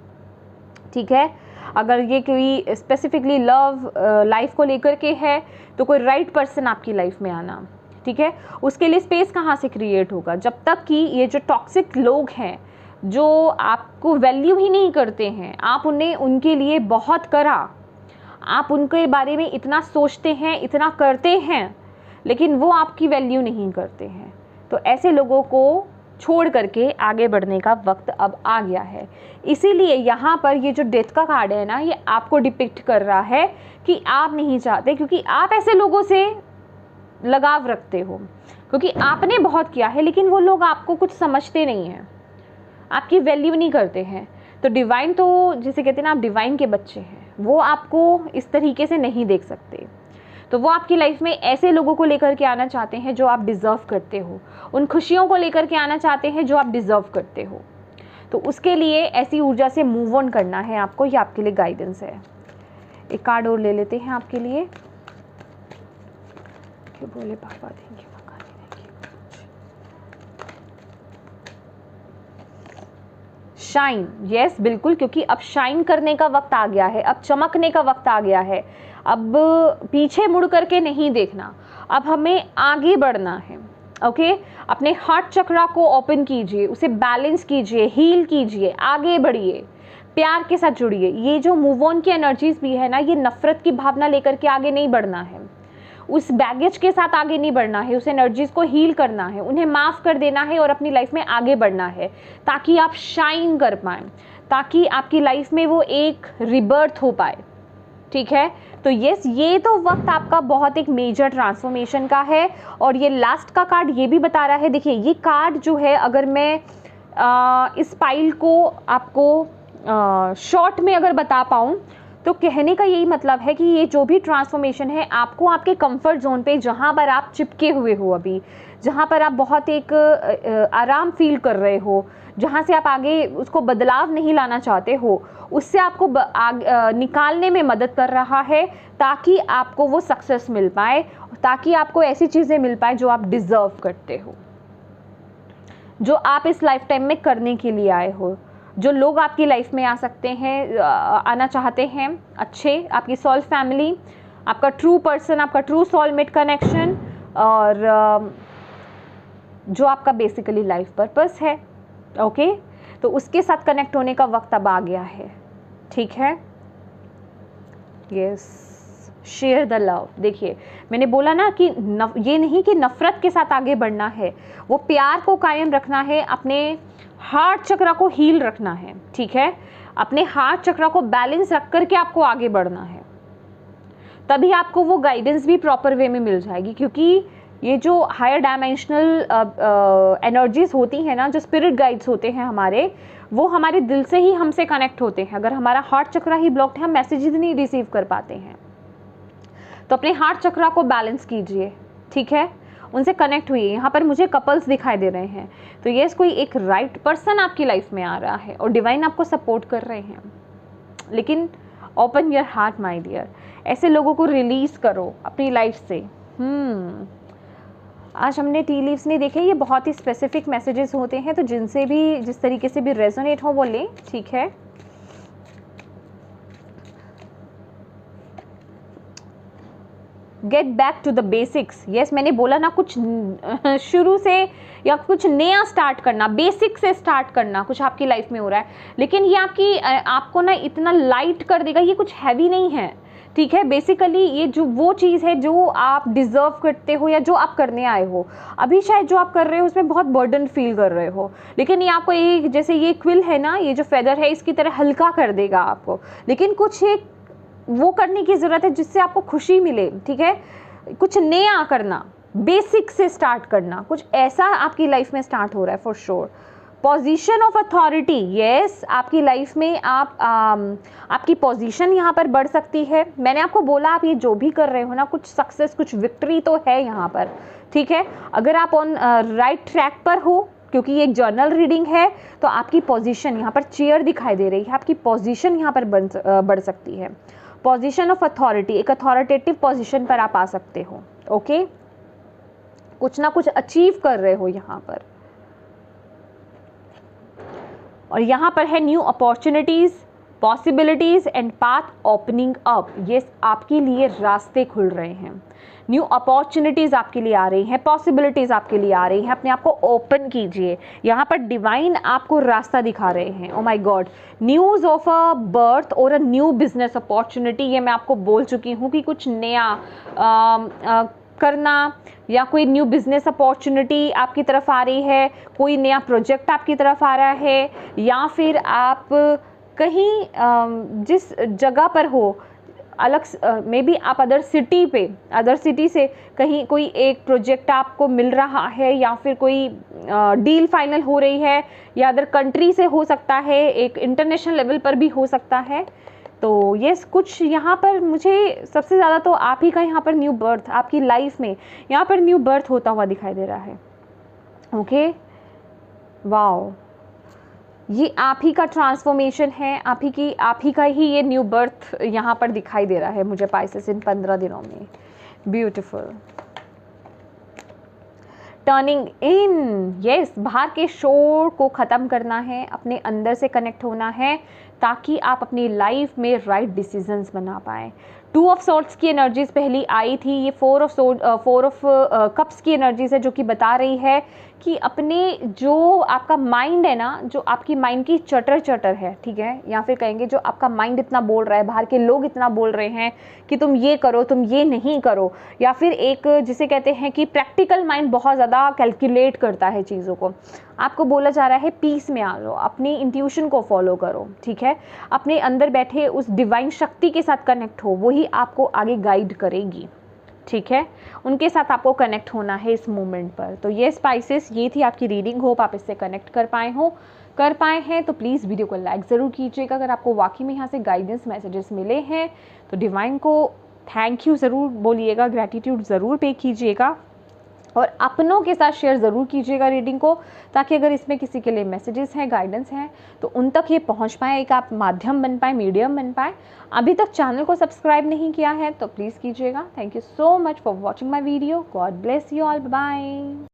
ठीक है। अगर ये कोई स्पेसिफिकली लव लाइफ को लेकर के है, तो कोई राइट पर्सन आपकी लाइफ में आना, ठीक है। उसके लिए स्पेस कहाँ से क्रिएट होगा, जब तक कि ये जो टॉक्सिक लोग हैं, जो आपको वैल्यू ही नहीं करते हैं, आप उन्हें उनके लिए बहुत करा, आप उनके बारे में इतना सोचते हैं, इतना करते हैं, लेकिन वो आपकी वैल्यू नहीं करते हैं, तो ऐसे लोगों को छोड़ करके आगे बढ़ने का वक्त अब आ गया है। इसीलिए यहाँ पर ये जो डेथ का कार्ड है ना, ये आपको डिपिक्ट कर रहा है कि आप नहीं चाहते, क्योंकि आप ऐसे लोगों से लगाव रखते हो, क्योंकि आपने बहुत किया है, लेकिन वो लोग आपको कुछ समझते नहीं हैं, आपकी वैल्यू नहीं करते हैं। तो डिवाइन, तो जिसे कहते हैं ना, आप डिवाइन के बच्चे हैं, वो आपको इस तरीके से नहीं देख सकते, तो वो आपकी लाइफ में ऐसे लोगों को लेकर के आना चाहते हैं जो आप डिज़र्व करते हो, उन खुशियों को लेकर के आना चाहते हैं जो आप डिज़र्व करते हो। तो उसके लिए ऐसी ऊर्जा से मूव ऑन करना है आपको, ये आपके लिए गाइडेंस है। एक कार्ड और ले लेते हैं आपके लिए। क्या बोले पापा, थैंक यू। शाइन, यस बिल्कुल, क्योंकि अब शाइन करने का वक्त आ गया है, अब चमकने का वक्त आ गया है। अब पीछे मुड़ करके नहीं देखना, अब हमें आगे बढ़ना है। ओके, अपने हार्ट चक्रा को ओपन कीजिए, उसे बैलेंस कीजिए, हील कीजिए, आगे बढ़िए, प्यार के साथ जुड़िए। ये जो मूव ऑन की एनर्जीज भी है ना, ये नफरत की भावना लेकर के आगे नहीं बढ़ना है, उस बैगेज के साथ आगे नहीं बढ़ना है, उस एनर्जीज को हील करना है, उन्हें माफ़ कर देना है और अपनी लाइफ में आगे बढ़ना है, ताकि आप शाइन कर पाएँ, ताकि आपकी लाइफ में वो एक रिबर्थ हो पाए। ठीक है, तो यस, ये तो वक्त आपका बहुत एक मेजर ट्रांसफॉर्मेशन का है। और ये लास्ट का कार्ड ये भी बता रहा है, देखिए ये कार्ड जो है, अगर मैं इस पाइल को आपको शॉर्ट में अगर बता पाऊँ तो कहने का यही मतलब है कि ये जो भी ट्रांसफॉर्मेशन है आपको आपके कंफर्ट जोन पे, जहाँ पर आप चिपके हुए हो अभी, जहाँ पर आप बहुत एक आराम फील कर रहे हो, जहाँ से आप आगे उसको बदलाव नहीं लाना चाहते हो, उससे आपको निकालने में मदद कर रहा है, ताकि आपको वो सक्सेस मिल पाए, ताकि आपको ऐसी चीज़ें मिल पाए जो आप डिज़र्व करते हो, जो आप इस लाइफ टाइम में करने के लिए आए हो। जो लोग आपकी लाइफ में आ सकते हैं, आना चाहते हैं, अच्छे, आपकी सोल फैमिली, आपका ट्रू पर्सन, आपका ट्रू सोलमेट कनेक्शन, और जो आपका बेसिकली लाइफ पर्पस है। ओके, तो उसके साथ कनेक्ट होने का वक्त अब आ गया है। ठीक है, यस, शेयर द लव। देखिए मैंने बोला ना कि ये नहीं कि नफरत के साथ आगे बढ़ना है, वो प्यार को कायम रखना है, अपने हार्ट चक्रा को हील रखना है। ठीक है, अपने हार्ट चक्रा को बैलेंस रख करके आपको आगे बढ़ना है, तभी आपको वो गाइडेंस भी प्रॉपर वे में मिल जाएगी। क्योंकि ये जो हायर डायमेंशनल एनर्जीज होती हैं ना, जो स्पिरिट गाइड्स होते हैं हमारे, वो हमारे दिल से ही हमसे कनेक्ट होते हैं। अगर हमारा हार्ट चक्रा ही ब्लॉक्ड है, हम मैसेजेस नहीं रिसीव कर पाते हैं। तो अपने हार्ट चक्रा को बैलेंस कीजिए। ठीक है, उनसे कनेक्ट हुई। यहाँ पर मुझे कपल्स दिखाई दे रहे हैं, तो ये कोई एक राइट पर्सन आपकी लाइफ में आ रहा है और डिवाइन आपको सपोर्ट कर रहे हैं। लेकिन open your heart my dear, ऐसे लोगों को रिलीज करो अपनी लाइफ से। आज हमने टी लीव्स नहीं देखे, ये बहुत ही स्पेसिफिक मैसेजेस होते हैं, तो जिनसे भी, जिस तरीके से भी रेजोनेट हो वो लें। ठीक है, get back to the basics. Yes, मैंने बोला ना, कुछ शुरू से या कुछ नया स्टार्ट करना, बेसिक से स्टार्ट करना, कुछ आपकी लाइफ में हो रहा है, लेकिन ये आपको ना इतना लाइट कर देगा, ये कुछ हैवी नहीं है। ठीक है, बेसिकली ये जो वो चीज़ है जो आप डिज़र्व करते हो या जो आप करने आए हो। अभी शायद जो आप कर रहे हो उसमें बहुत बर्डन फील कर रहे हो, लेकिन ये आपको एक, जैसे ये क्विल है ना, ये जो फेदर है, इसकी तरह हल्का कर देगा आपको। लेकिन कुछ एक वो करने की ज़रूरत है जिससे आपको खुशी मिले। ठीक है, कुछ नया करना, बेसिक से स्टार्ट करना, कुछ ऐसा आपकी लाइफ में स्टार्ट हो रहा है for sure. Position of authority, yes, आपकी लाइफ में आपकी पोजीशन यहाँ पर बढ़ सकती है। मैंने आपको बोला, आप ये जो भी कर रहे हो ना, कुछ सक्सेस, कुछ विक्ट्री तो है यहाँ पर। ठीक है, अगर आप ऑन राइट ट्रैक पर हो, क्योंकि ये एक जर्नल रीडिंग है, तो आपकी पोजीशन यहाँ पर चेयर दिखाई दे रही है, आपकी पोजीशन यहाँ पर बढ़ सकती है। पोजीशन ऑफ अथॉरिटी, एक अथॉरिटेटिव पोजीशन पर आप आ सकते हो। ओके, कुछ ना कुछ अचीव कर रहे हो यहाँ पर। और यहाँ पर है new opportunities, possibilities and path opening up. ये आपके लिए रास्ते खुल रहे हैं, न्यू अपॉर्चुनिटीज़ आपके लिए आ रही हैं, पॉसिबिलिटीज़ आपके लिए आ रही हैं। अपने आप को ओपन कीजिए, यहाँ पर डिवाइन आपको रास्ता दिखा रहे हैं। Oh my God, news of a birth और अ न्यू बिजनेस अपॉर्चुनिटी, ये मैं आपको बोल चुकी हूँ कि कुछ नया करना या कोई न्यू बिजनेस अपॉर्चुनिटी आपकी तरफ आ रही है, कोई नया प्रोजेक्ट आपकी तरफ आ रहा है, या फिर आप कहीं जिस जगह पर हो, अलग मे बी आप अदर सिटी से कहीं कोई एक प्रोजेक्ट आपको मिल रहा है, या फिर कोई डील फाइनल हो रही है, या अदर कंट्री से हो सकता है, एक इंटरनेशनल लेवल पर भी हो सकता है। तो ये कुछ यहाँ पर मुझे सबसे ज़्यादा तो आप ही का यहाँ पर न्यू बर्थ, आपकी लाइफ में यहाँ पर न्यू बर्थ होता हुआ दिखाई दे रहा है। ओके, वाओ, ये आप ही का ट्रांसफॉर्मेशन है, आप ही का ही ये न्यू बर्थ यहाँ पर दिखाई दे रहा है मुझे पाइसेस इन 15 दिनों में। ब्यूटीफुल। टर्निंग इन, यस, बाहर के शोर को ख़त्म करना है, अपने अंदर से कनेक्ट होना है ताकि आप अपनी लाइफ में राइट डिसीजंस बना पाएँ। 2 ऑफ सॉर्ड्स की एनर्जीज पहली आई थी, ये 4 ऑफ कप्स की एनर्जीज है जो कि बता रही है कि अपने जो आपका माइंड है ना, जो आपकी माइंड की चटर है, ठीक है, या फिर कहेंगे जो आपका माइंड इतना बोल रहा है, बाहर के लोग इतना बोल रहे हैं कि तुम ये करो, तुम ये नहीं करो, या फिर एक जिसे कहते हैं कि प्रैक्टिकल माइंड बहुत ज़्यादा कैलकुलेट करता है चीज़ों को। आपको बोला जा रहा है पीस में आ लो, अपनी इंट्यूशन को फॉलो करो, ठीक है, अपने अंदर बैठे उस डिवाइन शक्ति के साथ कनेक्ट हो, वही आपको आगे गाइड करेगी, ठीक है, उनके साथ आपको कनेक्ट होना है इस मोमेंट पर। तो ये स्पाइसेस, ये थी आपकी रीडिंग। होप आप इससे कनेक्ट कर पाए हैं तो प्लीज़ वीडियो को लाइक ज़रूर कीजिएगा। अगर आपको वाकई में यहाँ से गाइडेंस मैसेजेस मिले हैं तो डिवाइन को थैंक यू ज़रूर बोलिएगा, ग्रैटिट्यूड ज़रूर पे कीजिएगा और अपनों के साथ शेयर ज़रूर कीजिएगा रीडिंग को, ताकि अगर इसमें किसी के लिए मैसेजेस हैं, गाइडेंस हैं, तो उन तक ये पहुंच पाए, एक आप माध्यम बन पाए, मीडियम बन पाए। अभी तक चैनल को सब्सक्राइब नहीं किया है तो प्लीज़ कीजिएगा। Thank you so much for watching my video. God bless you all, bye.